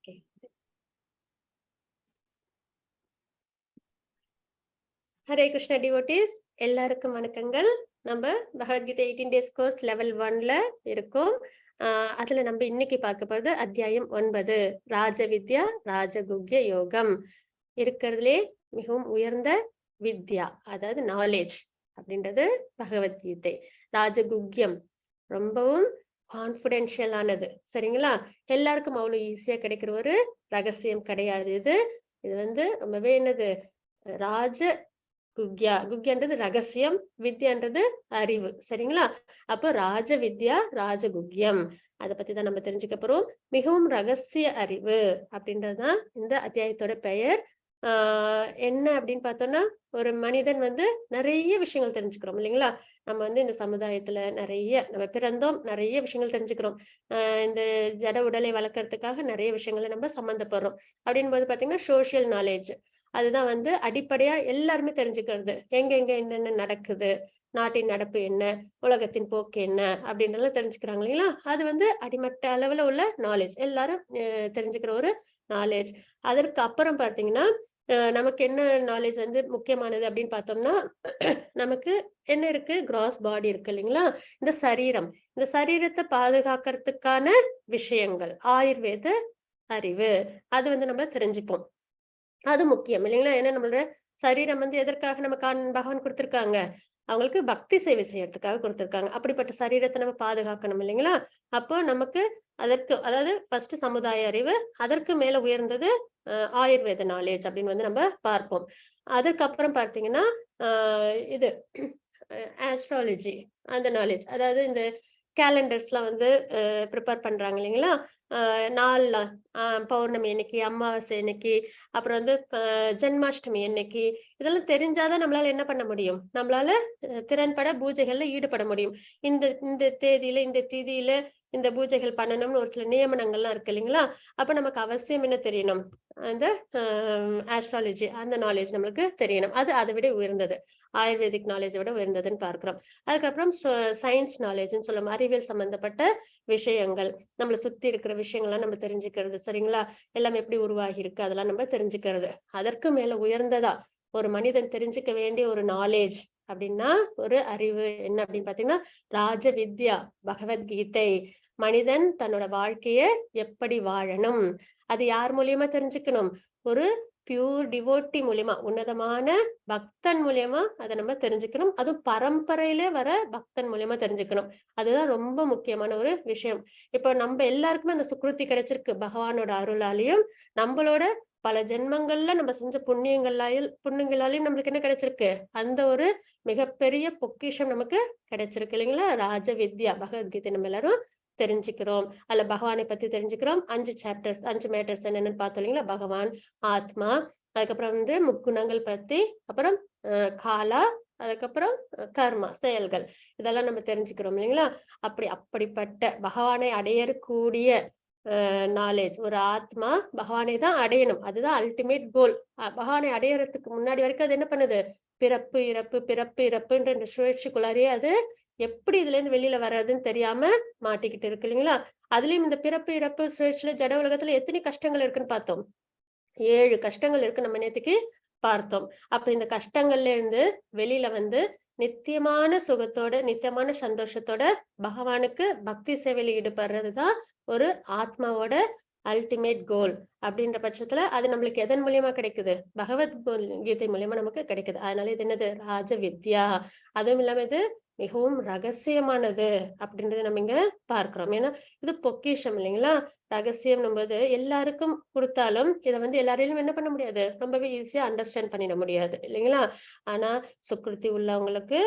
Okay. Hare Krishna devotees, எல்லாருக்கும் வணக்கங்கள். நம்ம பகவத்கீதை 18 டேஸ் கோர்ஸ் லெவல் 1ல இருக்கோம். அதுல நம்ம இன்னைக்கு பார்க்க போறது அத்தியாயம் 9, ராஜவித்யா ராஜகுக்ய யோகம். இருக்கிறதுலே மிகவும் உயர்ந்த வித்யா, அதாவது நாலேஜ் அப்படின்றது பகவத்கீதை. ராஜகுக்யம் ரொம்பவும் கான்பிடென்ஷியலானது. சரிங்களா? எல்லாருக்கும் அவ்வளவு ஈஸியா கிடைக்கிற ஒரு ரகசியம் கிடையாது. இது ரொம்பவே என்னது, ராஜ குக்யான்றது ரகசியம், வித்யான்றது அறிவு. சரிங்களா? அப்போ ராஜ வித்யா ராஜகுக்யம், அதை பத்தி தான் நம்ம தெரிஞ்சுக்க போறோம். மிகவும் ரகசிய அறிவு அப்படின்றதுதான் இந்த அத்தியாயத்தோட பெயர். என்ன அப்படின்னு பார்த்தோம்னா, ஒரு மனிதன் நிறைய விஷயங்கள் தெரிஞ்சுக்கிறோம் இல்லைங்களா? நம்ம இந்த சமுதாயத்துல நம்ம பிறந்தோம், நிறைய விஷயங்கள் தெரிஞ்சுக்கிறோம். இந்த ஜட உடலை வளர்க்கறதுக்காக நிறைய விஷயங்களை நம்ம சம்மந்தப்படுறோம். அப்படின் போது பாத்தீங்கன்னா சோசியல் நாலேஜ், அதுதான் அடிப்படையா எல்லாருமே தெரிஞ்சுக்கிறது. எங்க என்னென்ன நடக்குது, நாட்டின் நடப்பு என்ன, உலகத்தின் போக்கு என்ன அப்படின்றலாம் தெரிஞ்சுக்கிறாங்க இல்லைங்களா? அது அடிமட்ட அளவுல உள்ள நாலேஜ், எல்லாரும் தெரிஞ்சுக்கிற ஒரு நாலேஜ். அதற்கு அப்புறம் பாத்தீங்கன்னா நமக்கு என்ன நாலேஜ் முக்கியமானது அப்படின்னு பார்த்தோம்னா, நமக்கு என்ன இருக்கு, கிராஸ் பாடி இருக்கு இல்லைங்களா? இந்த சரீரத்தை பாதுகாக்கிறதுக்கான விஷயங்கள், ஆயுர்வேத அறிவு, அது நம்ம தெரிஞ்சுப்போம். அது முக்கியம் இல்லைங்களா? ஏன்னா நம்மளோட சரீரம் எதற்காக நம்ம பகவான் கொடுத்திருக்காங்க, அவங்களுக்கு பக்தி சேவை செய்யறதுக்காக கொடுத்திருக்காங்க. அப்படிப்பட்ட சரீரத்தை நம்ம பாதுகாக்கணும் இல்லைங்களா? அப்போ நமக்கு அதாவது ஃபர்ஸ்ட் சமுதாய அறிவு, அதற்கு மேல உயர்ந்தது ஆயுர்வேத நாலேஜ் அப்படின்னு நம்ம பார்ப்போம். அதற்கப்புறம் பார்த்தீங்கன்னா இது ஆஸ்ட்ராலஜி, அந்த நாலேஜ், அதாவது இந்த கேலண்டர்ஸ் எல்லாம் ப்ரிப்பேர் பண்றாங்க இல்லைங்களா? நாள்ல பௌர்ணமி அன்னைக்கு, அமாவாசை அன்னைக்கு, அப்புறம் ஜென்மாஷ்டமி அன்னைக்கு, இதெல்லாம் தெரிஞ்சாதான் நம்மளால என்ன பண்ண முடியும், நம்மளால திறன்பட பூஜைகள்ல ஈடுபட முடியும். இந்த இந்த தேதியில இந்த திதியில இந்த பூஜைகள் பண்ணணும்னு ஒரு சில நியமனங்கள்லாம் இருக்கு இல்லைங்களா? அப்ப நமக்கு அவசியம் என்ன தெரியணும், அந்த ஆஸ்ட்ராலஜி, அந்த நாலேஜ் நம்மளுக்கு தெரியணும். அது அதை விட உயர்ந்தது, ஆயுர்வேதிக் நாலேஜை விட உயர்ந்ததுன்னு பார்க்கிறோம். அதுக்கப்புறம் சயின்ஸ் நாலேஜ்ன்னு சொல்லும், அறிவியல் சம்பந்தப்பட்ட விஷயங்கள், நம்மளை சுத்தி இருக்கிற விஷயங்கள்லாம் நம்ம தெரிஞ்சுக்கிறது. சரிங்களா? எல்லாம் எப்படி உருவாகி இருக்கு அதெல்லாம் நம்ம தெரிஞ்சுக்கிறது. அதற்கு மேல உயர்ந்ததா ஒரு மனிதன் தெரிஞ்சுக்க வேண்டிய ஒரு நாலேஜ் அப்படின்னா, ஒரு அறிவு என்ன அப்படின்னு பாத்தீங்கன்னா, ராஜ வித்யா, பகவத்கீதை. மனிதன் தன்னோட வாழ்க்கைய எப்படி வாழணும், அது யார் மூலியமா தெரிஞ்சுக்கணும், ஒரு பியூர் டிவோட்டி மூலியமா, உன்னதமான பக்தன் மூலியமா அதை நம்ம தெரிஞ்சுக்கணும். அதுவும் பரம்பரையில வர பக்தன் மூலியமா தெரிஞ்சுக்கணும். அதுதான் ரொம்ப முக்கியமான ஒரு விஷயம். இப்போ நம்ம எல்லாருக்குமே அந்த சுக்ருதி கிடைச்சிருக்கு, பகவானோட அருளாலையும் நம்மளோட பல ஜென்மங்கள்ல நம்ம செஞ்ச புண்ணியங்களாலையும் நம்மளுக்கு என்ன கிடைச்சிருக்கு, அந்த ஒரு மிகப்பெரிய பொக்கிஷம் நமக்கு கிடைச்சிருக்கு இல்லைங்களா? ராஜ வித்யா, பகவத்கீதை நம்ம எல்லாரும் தெரிஞ்சுக்கிறோம். அதுல பகவானை பத்தி தெரிஞ்சுக்கிறோம். 5 சாப்டர்ஸ், 5 மேட்டர்ஸ் என்னன்னு பார்த்தோம் இல்லைங்களா? பகவான், ஆத்மா, அதுக்கப்புறம் முக்குணங்கள் பத்தி, அப்புறம் காலா, அதுக்கப்புறம் கர்மா, செயல்கள், இதெல்லாம் நம்ம தெரிஞ்சுக்கிறோம் இல்லைங்களா? அப்படிப்பட்ட பகவானை அடையக்கூடிய நாலேஜ், ஒரு ஆத்மா பகவானை தான் அடையணும், அதுதான் அல்டிமேட் கோல். பகவானை அடையறதுக்கு முன்னாடி வரைக்கும் அது என்ன பண்ணுது, பிறப்பு இறப்பு பிறப்பு இறப்புன்ற இந்த சுழற்சிக்குள்ளாரே அது எப்படி இதுல இருந்து வெளியில வர்றதுன்னு தெரியாம மாட்டிக்கிட்டு இருக்கு இல்லைங்களா? அதுலயும் இந்த பிறப்பு இறப்பு சுழற்சியில ஜட உலகத்துல எத்தனை கஷ்டங்கள் இருக்குன்னு பார்த்தோம். 7 கஷ்டங்கள் இருக்கு, நம்ம நேத்துக்கு பார்த்தோம். அப்ப இந்த கஷ்டங்கள்ல இருந்து வெளியில நித்தியமான சுகத்தோட, நித்தியமான சந்தோஷத்தோட பகவானுக்கு பக்தி சேவையில ஈடுபடுறதுதான் ஒரு ஆத்மாவோட அல்டிமேட் கோல். அப்படின்ற பட்சத்துல அது நம்மளுக்கு எதன் மூலியமா கிடைக்குது, பகவத்கீதை மூலியமா நமக்கு கிடைக்குது. அதனால இது என்னது, ராஜ வித்யா. அதுவும் இல்லாம இது மிகவும் ரகசியமானது அப்படின்றத நம்ம இங்க பார்க்கிறோம். ஏன்னா இது பொக்கிஷம் இல்லைங்களா? ரகசியம் என்பது எல்லாருக்கும் கொடுத்தாலும் இதை எல்லாரையும் என்ன பண்ண முடியாது, ரொம்பவே ஈஸியா அண்டர்ஸ்டாண்ட் பண்ணிட முடியாது இல்லைங்களா? ஆனா சுக்ருதி உள்ளவங்களுக்கு,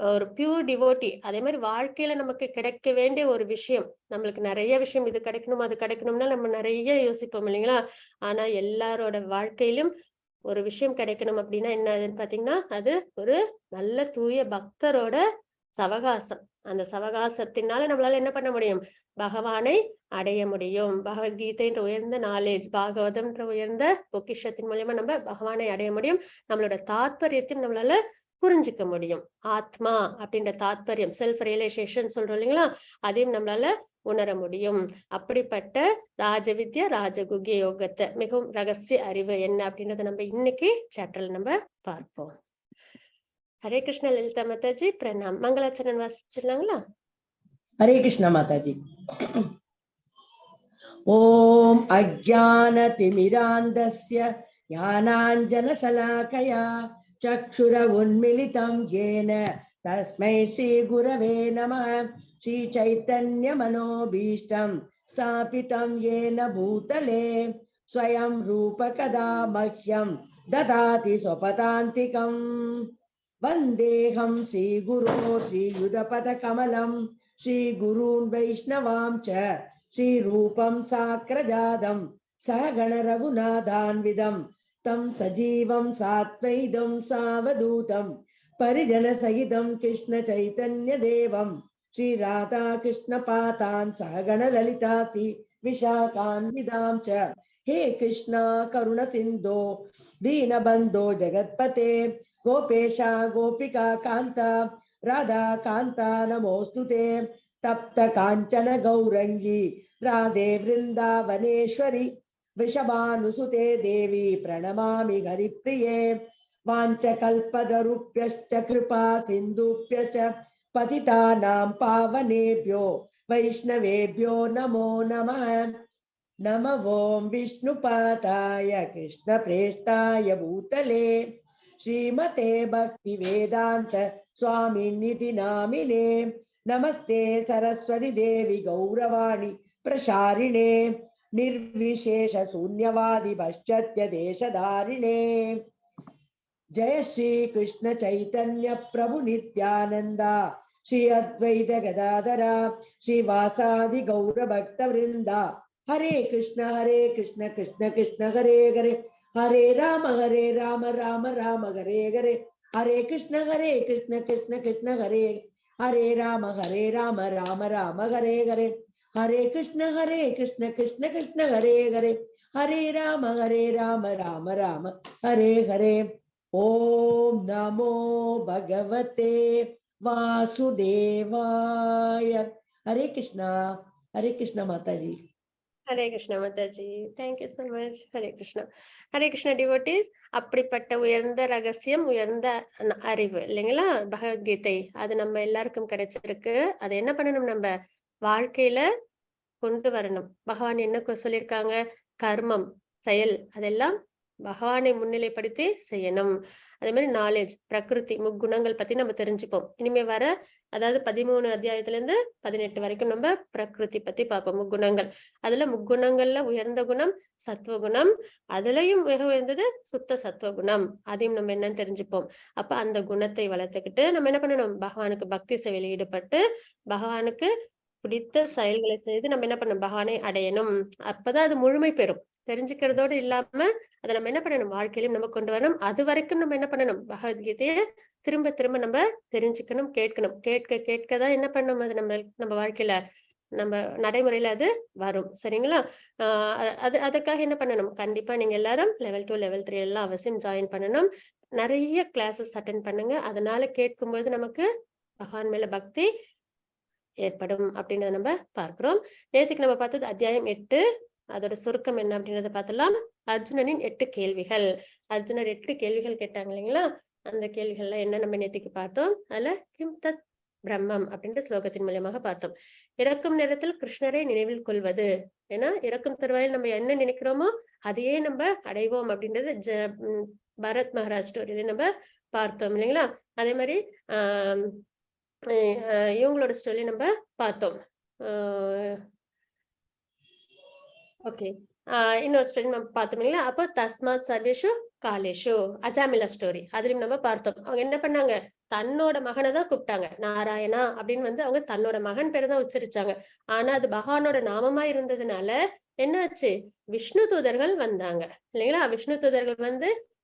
ஒரு பியூர் டிவோட்டி, அதே மாதிரி வாழ்க்கையில நமக்கு கிடைக்க வேண்டிய ஒரு விஷயம், நம்மளுக்கு நிறைய விஷயம், இது கிடைக்கணும் அது கிடைக்கணும்னா நம்ம நிறைய யோசிப்போம் இல்லைங்களா? ஆனா எல்லாரோட வாழ்க்கையிலும் ஒரு விஷயம் கிடைக்கணும் அப்படின்னா என்னதுன்னு பாத்தீங்கன்னா, அது ஒரு நல்ல தூய பக்தரோட சவகாசம். அந்த சவகாசத்தினால நம்மளால என்ன பண்ண முடியும், பகவானை அடைய முடியும். பகவத்கீதைன்ற உயர்ந்த நாலேஜ், பாகவதம்ன்ற உயர்ந்த பொக்கிஷத்தின் மூலியமா நம்ம பகவானை அடைய முடியும். நம்மளோட தாத்பரியத்தையும் நம்மளால புரிஞ்சுக்க முடியும். ஆத்மா அப்படின்ற தாத்பரியம், செல்ஃப் ரியலைசேஷன் சொல்றோம் இல்லைங்களா? அதையும் நம்மளால உணர முடியும். அப்படிப்பட்ட ராஜவித்யா ராஜகுகிய யோகத்தை மிகவும் ரகசிய அறிவு என்ன அப்படின்றத நம்ம இன்னைக்கு சாப்டர்ல நம்ம பார்ப்போம். ஹரே கிருஷ்ண லலிதா மாதாஜி, பிரணாம். மங்களாச்சரண் வாசிச்சிடலாங்களா? ஹரே கிருஷ்ண மாதாஜி. ஓம் அஜ்ஞானதிமிராந்தஸ்ய ஞானாஞ்சனசலாகயா சக்ஷுர உன்மிலிதம் येन தஸ்மை ஸ்ரீ குரவே நமः. ஸ்ரீ சைத்தன்ய மனோபீஷ்டம் ஸ்தாபிதம் येन பூதலே ஸ்வயம் ரூப கதா மஹ்யம் ததாதி ஸ்வபதாந்திகம். வந்தேஹம் ஸ்ரீ குரோ ஸ்ரீயுதபத கமலம் ஸ்ரீ குரூன் வைஷ்ணவாம் ச ஸ்ரீ ரூபம் சாக்ரஜாதம் சகண ரகுநாதான்விதம் தம் சஜீவம் சாத்வைதம் சாவதூதம் பரிஜன சகிதம் கிருஷ்ண சைதன்ய தேவம் ஸ்ரீ ராதா கிருஷ்ண பாதான் சகண லலிதா ஸ்ரீ விஷாகான்விதாம் ச. ஹே கிருஷ்ணா கருண சிந்தோ தீனபந்தோ ஜெகத்பதே கோபேஷா கோபிகா காந்தா ராதா காந்தா நமோஸ்துதே. தப்த காஞ்சன கௌரங்கி ராதே விருந்தாவனேஸ்வரி விஷபானுசுதே தேவி பிரணமாமி ஹரிப்ரியே. வாஞ்ச கல்பதருப்யஸ்ச கிருபா சிந்துப்யஸ்ச பதிதானாம் பாவனேப்யோ வைஷ்ணவேப்யோ நமோ நமः. நம ஓம் விஷ்ணுபாதாய கிருஷ்ண பிரேஷ்டாய பூதலே ஸ்ரீமதே பக்தி வேதாந்த சுவாமிநிதி நாமினே. நமஸ்தே சரஸ்வதி தேவி கௌரவாணி பிரசாரிணே நிர்விசேஷ சூன்யவாதி பஷ்சத்ய தேசதாரிணே. ஜெய ஸ்ரீ கிருஷ்ண சைதன்ய பிரபு நித்யானந்தா ஸ்ரீ அத்வைத கதாதரா ஸ்ரீவாசாதி கௌர பக்த விருந்தா. ஹரே கிருஷ்ண கிருஷ்ண கிருஷ்ண ஹரே ஹரே ஹரே ராம ராம ராம ஹரே ஹரே. ஹரே கிருஷ்ண கிருஷ்ண கிருஷ்ண ஹரே ஹரே ராம ராம ராம ஹரே ஹரே. ஹரே கிருஷ்ண கிருஷ்ண கிருஷ்ண ஹரே ஹரே ஹரே ராம ராம ராம ஹரே ஹரே. ஓம் நமோ பகவதே வாசுதேவாய. Hare Krishna Mataji. Hare Krishna Mataji, thank you so much. Hare Krishna devotees. அப்படிப்பட்ட உயர்ந்த ரகசியம், உயர்ந்த அறிவு இல்லைங்களா பகவத்கீதை, அது நம்ம எல்லாருக்கும் கிடைச்சிருக்கு. அதை என்ன பண்ணணும், நம்ம வாழ்க்கையில கொண்டு வரணும். பகவான் என்ன சொல்லியிருக்காங்க, கர்மம் செயல் அதெல்லாம் பகவானை முன்னிலைப்படுத்தி செய்யணும். அதே மாதிரி நாலேஜ், பிரகிருதி, முக்குணங்கள் பத்தி நம்ம தெரிஞ்சுப்போம். இனிமே வர அதாவது 13 அத்தியாயத்துல இருந்து 18 வரைக்கும் நம்ம பிரகிருதி பத்தி பார்ப்போம், முக்குணங்கள். அதுல முக்குணங்கள்ல உயர்ந்த குணம் சத்துவகுணம், அதுலயும் மிக உயர்ந்தது சுத்த சத்துவகுணம். அதையும் நம்ம என்னன்னு தெரிஞ்சுப்போம். அப்ப அந்த குணத்தை வளர்த்துக்கிட்டு நம்ம என்ன பண்ணணும், பகவானுக்கு பக்தி சேவையில் ஈடுபட்டு பகவானுக்கு பிடித்த செயல்களை செய்து நம்ம என்ன பண்ணணும், பகவானை அடையணும். அப்பதான் அது முழுமை பெறும். தெரிஞ்சுக்கிறதோடு இல்லாம அதை நம்ம என்ன பண்ணணும், வாழ்க்கையிலும் நம்ம கொண்டு வரணும். அது வரைக்கும் நம்ம என்ன பண்ணணும், பகவத்கீதையை திரும்ப திரும்ப நம்ம தெரிஞ்சுக்கணும், கேட்கணும். கேட்கதான் என்ன பண்ணணும், அது நம்ம வாழ்க்கையில நம்ம நடைமுறையில அது வரும். சரிங்களா? அதற்காக என்ன பண்ணணும், கண்டிப்பா நீங்க எல்லாரும் level 2 level 3 எல்லாம் அவசியம் ஜாயின் பண்ணணும். நிறைய கிளாஸஸ் அட்டென்ட் பண்ணுங்க. அதனால கேட்கும்போது நமக்கு பகவான் மேல பக்தி ஏற்படும் அப்படின்றத நம்ம பார்க்கிறோம். நேற்றுக்கு நம்ம பார்த்தது அத்தியாயம் 8. அதோட சுருக்கம் என்ன அப்படின்றத பார்த்தலாம். அர்ஜுனனின் 8 கேள்விகள். அர்ஜுனர் 8 கேள்விகள் கேட்டாங்க இல்லைங்களா? அந்த கேள்விகள்லாம் என்ன நம்ம நேற்றுக்கு பார்த்தோம். அதுல கிம் தத் பிரம்மம் அப்படின்ற ஸ்லோகத்தின் மூலியமாக பார்த்தோம். இறக்கும் நேரத்தில் கிருஷ்ணரை நினைவில் கொள்வது. ஏன்னா இறக்கும் தருவாயில் நம்ம என்ன நினைக்கிறோமோ அதையே நம்ம அடைவோம் அப்படின்றது பரத் மகாராஜ் ஸ்டோரியில நம்ம பார்த்தோம் இல்லைங்களா? அதே மாதிரி இவங்களோட ஸ்டோரி நம்ம பார்த்தோம். ஓகே, இன்னொரு ஸ்டோரி நம்ம பார்த்தோம் இல்லைங்களா? அப்போ தஸ்மாத் சர்வேஷு காலேஷு அஜாமிலா ஸ்டோரி, அதுலயும் நம்ம பார்த்தோம். அவங்க என்ன பண்ணாங்க, தன்னோட மகனை தான் கூப்பிட்டாங்க, நாராயணா அப்படின்னு அவங்க தன்னோட மகன் பேரை தான் உச்சரிச்சாங்க. ஆனா அது பகவானோட நாமமா இருந்ததுனால என்னாச்சு, விஷ்ணு தூதர்கள் வந்தாங்க இல்லைங்களா? விஷ்ணு தூதர்கள்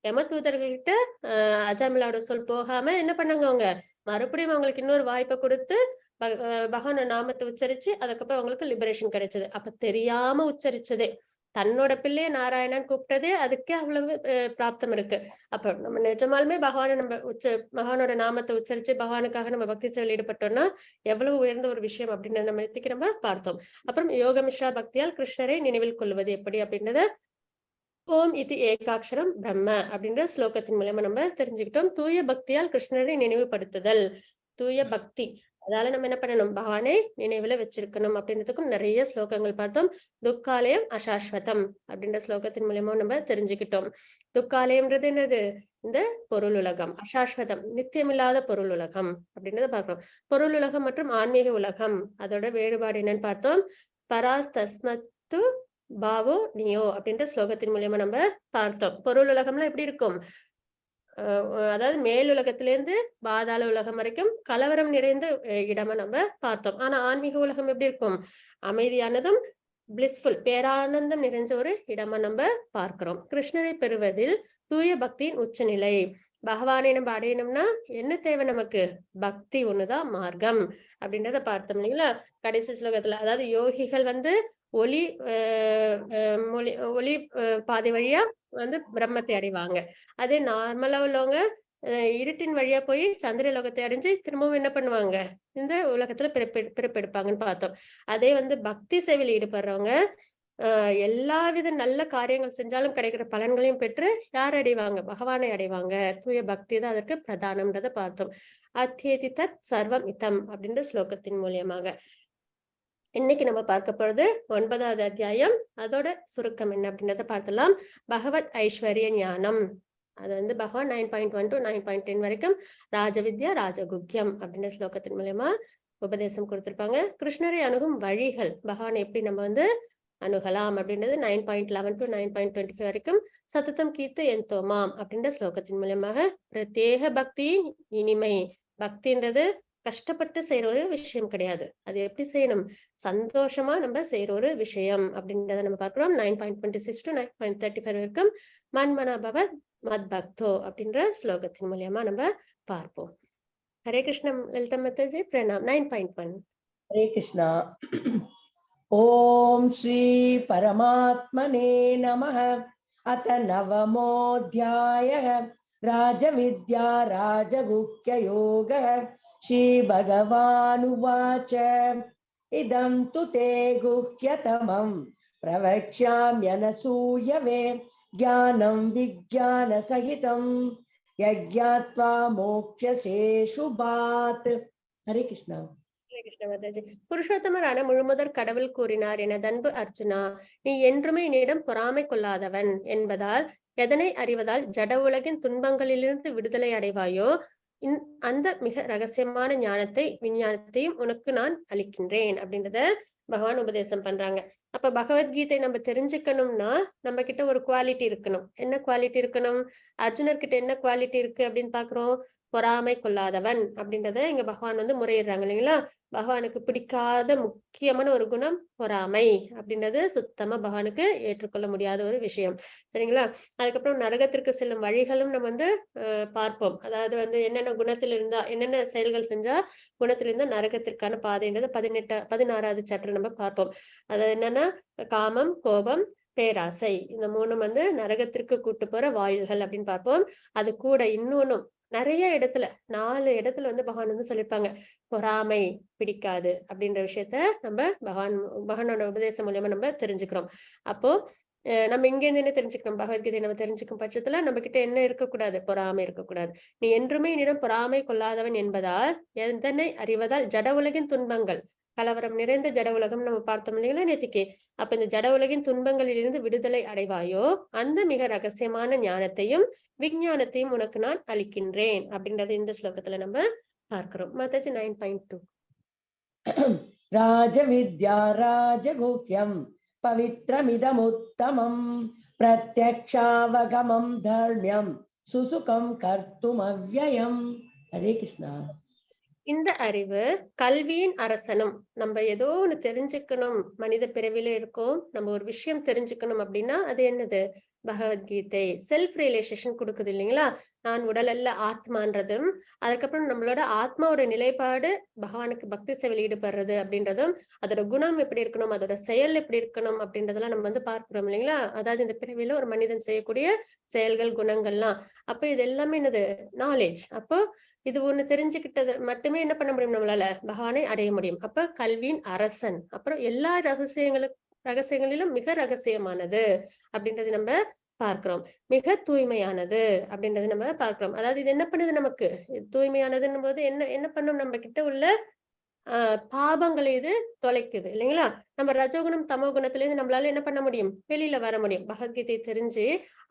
யம தூதர்கள்கிட்ட அஜாமிலாவோட சொல் போகாம என்ன பண்ணாங்க, அவங்க மறுபடியும் அவங்களுக்கு இன்னொரு வாய்ப்பை கொடுத்து பகவான நாமத்தை உச்சரிச்சு அதுக்கப்புறம் அவங்களுக்கு லிபரேஷன் கிடைச்சது. அப்ப தெரியாம உச்சரிச்சதே. தன்னோட பிள்ளைய நாராயணன் கூப்பிட்டதே அதுக்கே அவ்வளவு பிராப்தம் இருக்கு. அப்ப நம்ம நிஜமாலுமே பகவானை நம்ம பகவானோட நாமத்தை உச்சரிச்சு பகவானுக்காக நம்ம பக்தி சேவையில் ஈடுபட்டோம்னா எவ்வளவு உயர்ந்த ஒரு விஷயம் அப்படின்னு நம்ம நேத்திக்கு நம்ம பார்த்தோம். அப்புறம் யோக மிஸ்ரா பக்தியால் கிருஷ்ணரை நினைவில் கொள்வது எப்படி அப்படின்றத ஓம் இது ஏகாட்சரம் பிரம்ம அப்படின்ற ஸ்லோகத்தின் மூலமா நம்ம தெரிஞ்சுக்கிட்டோம். தூய பக்தியால் கிருஷ்ணரை நினைவுபடுத்துதல், தூய பக்தி அதால நம்ம என்ன பண்ணணும், பகவானை நினைவுல வச்சிருக்கணும் அப்படின்றதுக்கும் நிறைய ஸ்லோகங்கள் பார்த்தோம். துக்காலயம் அசாஸ்வதம் அப்படின்ற ஸ்லோகத்தின் மூலமா நம்ம தெரிஞ்சுக்கிட்டோம். துக்காலயம்ன்றது என்னது, இந்த பொருள் உலகம். அசாஸ்வதம் நித்தியமில்லாத பொருள் உலகம் அப்படின்றத பார்க்கிறோம். பொருள் உலகம் மற்றும் ஆன்மீக உலகம் அதோட வேறுபாடு என்னன்னு பார்த்தோம். பராஸ் தஸ்மத்து பாவோ நியோ அப்படின்ற ஸ்லோகத்தின் மூலியமா நம்ம பார்த்தோம். பொருள் உலகம்லாம் எப்படி இருக்கும், அதாவது மேல் உலகத்திலிருந்து பாதாள உலகம் வரைக்கும் கலவரம் நிறைந்த இடமா நம்ம பார்த்தோம். ஆனா ஆன்மீக உலகம் எப்படி இருக்கும், அமைதியானதும் பிளிஸ்ஃபுல் பேரானந்தம் நிறைஞ்ச ஒரு இடமா நம்ம பார்க்கிறோம். கிருஷ்ணரை பெறுவதில் தூய பக்தியின் உச்சநிலை. பகவானை நம்ம அடையணும்னா என்ன தேவை, நமக்கு பக்தி ஒண்ணுதான் மார்க்கம் அப்படின்றத பார்த்தோம் இல்லைங்களா கடைசி ஸ்லோகத்துல. அதாவது யோகிகள் ஒளி ஒளி பாதை வழியா பிரம்மத்தை அடைவாங்க. அதே நார்மலா உள்ளவங்க இருட்டின் வழியா போய் சந்திர லோகத்தை அடைஞ்சு திரும்பவும் என்ன பண்ணுவாங்க, இந்த உலகத்துல பிறப்பெடுப்பாங்கன்னு பார்த்தோம். அதே பக்தி சேவையில் ஈடுபடுறவங்க எல்லாவித நல்ல காரியங்கள் செஞ்சாலும் கிடைக்கிற பலன்களையும் பெற்று யார் அடைவாங்க, பகவானை அடைவாங்க. தூய பக்தி தான் அதற்கு பிரதானம்ன்றத பார்த்தோம். அத்தியதி தத் சர்வம் இதம் அப்படின்ற ஸ்லோகத்தின் மூலியமாக இன்னைக்கு நம்ம பார்க்க போறது 9வது அத்தியாயம். அதோட சுருக்கம் என்ன அப்படின்றத பார்த்தலாம். பகவத் ஐஸ்வர்ய ஞானம். அது பகவான் 9.1 to 9.10 வரைக்கும் ராஜவித்யா ராஜகுக்கியம் அப்படின்ற ஸ்லோகத்தின் மூலமா உபதேசம் கொடுத்திருப்பாங்க. கிருஷ்ணரை அணுகும் வழிகள், பகவான் எப்படி நம்ம அணுகலாம் அப்படின்றது 9.11 to 9.25 வரைக்கும் சத்தத்தம் கீர்த்து எந்தோமாம் அப்படின்ற ஸ்லோகத்தின் மூலமாக பிரத்யேக பக்தியின் இனிமை. பக்தின்றது கஷ்டப்பட்டு செய்யற ஒரு விஷயம் கிடையாது, அது எப்படி செய்யணும், சந்தோஷமா நம்ம செய்யற ஒரு விஷயம் அப்படின்றத நம்ம பார்க்கிறோம். 9.26 to 9.35 வரைக்கும் மன்மனா பவத் மத் பக்தோ அப்படின்ற ஸ்லோகத்தின் மூலியமா நம்ம பார்ப்போம். ஹரே கிருஷ்ணம் லலிதா மாதாஜி, பிரணாம். 9.1 ஹரே கிருஷ்ணா. ஓம் ஸ்ரீ பரமாத்மனே நமः. அத நவமோऽध्यायः. ராஜவித்யா ராஜகுக்ய யோகः. श्री भगवानुवाच इदं तु ते गुह्यतमं प्रवक्ष्याम्यनसूयवे ज्ञानं विज्ञानसहितं यज्ञात्वा मोक्ष्यसे शुभात्. हरे कृष्णा. புருஷோத்தமரான முழுமுதற் கடவுள் கூறினார், எனதன்பு அர்ஜுனா, நீ என்றுமே என்னிடம் பொறாமை கொள்ளாதவன் என்பதால் எதனை அறிவதால் ஜட உலகின் துன்பங்களிலிருந்து விடுதலை அடைவாயோ அந்த மிக ரகசியமான ஞானத்தை விஞ்ஞானத்தையும் உனக்கு நான் அளிக்கின்றேன் அப்படின்றத பகவான் உபதேசம் பண்றாங்க. அப்ப பகவத்கீதை நம்ம தெரிஞ்சுக்கணும்னா நம்ம கிட்ட ஒரு குவாலிட்டி இருக்கணும். என்ன குவாலிட்டி இருக்கணும், அர்ஜுனர் கிட்ட என்ன குவாலிட்டி இருக்கு அப்படின்னு பாக்குறோம். பொறாமை கொள்ளாதவன் அப்படின்றத இங்க பகவான் முறையிடுறாங்க இல்லைங்களா. பகவானுக்கு பிடிக்காத முக்கியமான ஒரு குணம் பொறாமை அப்படின்றது சுத்தமா பகவானுக்கு ஏற்றுக்கொள்ள முடியாத ஒரு விஷயம், சரிங்களா. அதுக்கப்புறம் நரகத்திற்கு செல்லும் வழிகளும் நம்ம பார்ப்போம். அதாவது என்னென்ன குணத்தில் இருந்தா, என்னென்ன செயல்கள் செஞ்சா குணத்தில் இருந்தா நரகத்திற்கான பாதைன்றது 16வது சாப்டர் நம்ம பார்ப்போம். அது என்னன்னா காமம், கோபம், பேராசை, இந்த மூணும் நரகத்திற்கு கூட்டு போற வாயில்கள் அப்படின்னு பார்ப்போம். அது கூட இன்னொன்னும் நிறைய இடத்துல 4 இடத்துல பகவான் சொல்லிருப்பாங்க, பொறாமை பிடிக்காது அப்படின்ற விஷயத்த நம்ம பகவானோட உபதேசம் மூலியமா நம்ம தெரிஞ்சுக்கிறோம். அப்போ நம்ம இங்க இருந்து என்ன தெரிஞ்சுக்கணும், பகவத்கீதை நம்ம தெரிஞ்சுக்கும் பட்சத்துல நம்ம கிட்ட என்ன இருக்கக்கூடாது, பொறாமை இருக்கக்கூடாது. நீ என்றுமே என்னிடம் பொறாமை கொள்ளாதவன் என்பதால் எதனை அறிவதால் ஜட உலகின் துன்பங்கள், கலவரம் நிறைந்த ஜட உலகம் நம்ம பார்த்தோம் இல்லைங்களா நேத்திக்கு. அப்ப இந்த ஜட உலகின் துன்பங்களில் இருந்து விடுதலை அடைவாயோ அந்த மிக ரகசியமான ஞானத்தையும் விஞ்ஞானத்தையும் உனக்கு நான் அளிக்கின்றேன் அப்படின்றத இந்த ஸ்லோகத்துல நம்ம பார்க்கிறோம். மாதாஜி 9.2 ராஜவித்யா ராஜகுக்யம் பவித்ரமிதமுத்தமம் பிரத்யக்ஷாவகமம் தர்மியம் சுசுகம் கர்த்தும் அவ்யயம். ஹரே கிருஷ்ணா. இந்த அறிவு கல்வியின் அரசனும். நம்ம ஏதோ ஒண்ணு தெரிஞ்சுக்கணும், மனித பிறவில இருக்கோம், நம்ம ஒரு விஷயம் தெரிஞ்சுக்கணும் அப்படின்னா அது என்னது? பகவத்கீதை செல்ஃப் ரியலைசேஷன் கொடுக்குது இல்லைங்களா? நான் உடல் அல்ல ஆத்மான்றதும், அதுக்கப்புறம் நம்மளோட ஆத்மாவோட நிலைப்பாடு பகவானுக்கு பக்தி சேவையில் ஈடுபடுறது அப்படின்றதும், அதோட குணம் எப்படி இருக்கணும், அதோட செயல் எப்படி இருக்கணும் அப்படின்றதெல்லாம் நம்ம வந்து பார்க்கிறோம் இல்லைங்களா? அதாவது இந்த பிறவில ஒரு மனிதன் செய்யக்கூடிய செயல்கள், குணங்கள்லாம். அப்ப இது எல்லாமே என்னது? நாலேஜ். அப்போ இது ஒண்ணு தெரிஞ்சுக்கிட்டது மட்டுமே என்ன பண்ண முடியும் நம்மளால? பகவானை அடைய முடியும். அப்ப கல்வியின் அரசன். அப்புறம் எல்லா ரகசியங்களிலும் மிக ரகசியமானது அப்படின்றது நம்ம பார்க்கிறோம். மிக தூய்மையானது அப்படின்றது நம்ம பார்க்கிறோம். அதாவது இது என்ன பண்ணுது நமக்கு? தூய்மையானதுன்னும் போது என்ன என்ன பண்ணும் நம்ம கிட்ட உள்ள பாபங்களை இது தொலைக்குது இல்லைங்களா? நம்ம ரஜோகுணம், தமோ குணத்திலிருந்து நம்மளால என்ன பண்ண முடியும்? வெளியில வர முடியும். பகவத்கீதை தெரிஞ்சு,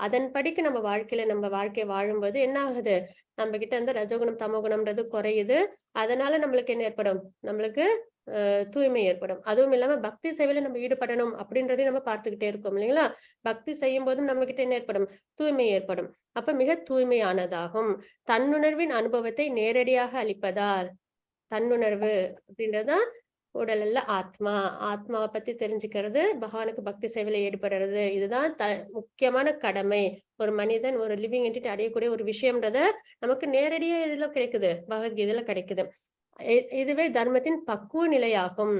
அதன்படிக்கு நம்ம வாழ்க்கையில நம்ம வாழ்க்கைய வாழும்போது என்ன ஆகுது? நம்ம கிட்ட இருந்து ரஜோகுணம், தமோ குணம்ன்றது குறையுது. அதனால நம்மளுக்கு என்ன ஏற்படும்? நம்மளுக்கு தூய்மை ஏற்படும். அதுவும் இல்லாம பக்தி சேவையில நம்ம ஈடுபடணும் அப்படின்றதையும் நம்ம பார்த்துக்கிட்டே இருக்கோம் இல்லைங்களா? பக்தி செய்யும்போதும் நம்ம கிட்ட என்ன ஏற்படும்? தூய்மை ஏற்படும். அப்ப மிக தூய்மையானதாகும். தன்னுணர்வின் அனுபவத்தை நேரடியாக அளிப்பதால் தன்னுணர்வு அப்படின்றதுதான் உடல் அல்ல ஆத்மா. ஆத்மாவை பத்தி தெரிஞ்சுக்கிறது, பகவானுக்கு பக்தி சேவையில ஈடுபடுறது. இதுதான் முக்கியமான கடமை. ஒரு மனிதன் ஒரு லிவிங் என்டிட்டி அடையக்கூடிய ஒரு விஷயம்ன்றத நமக்கு நேரடியா இதுல கிடைக்குது. பகவத்கீதையில கிடைக்குது. இதுவே தர்மத்தின் பக்குவ நிலையாகும்.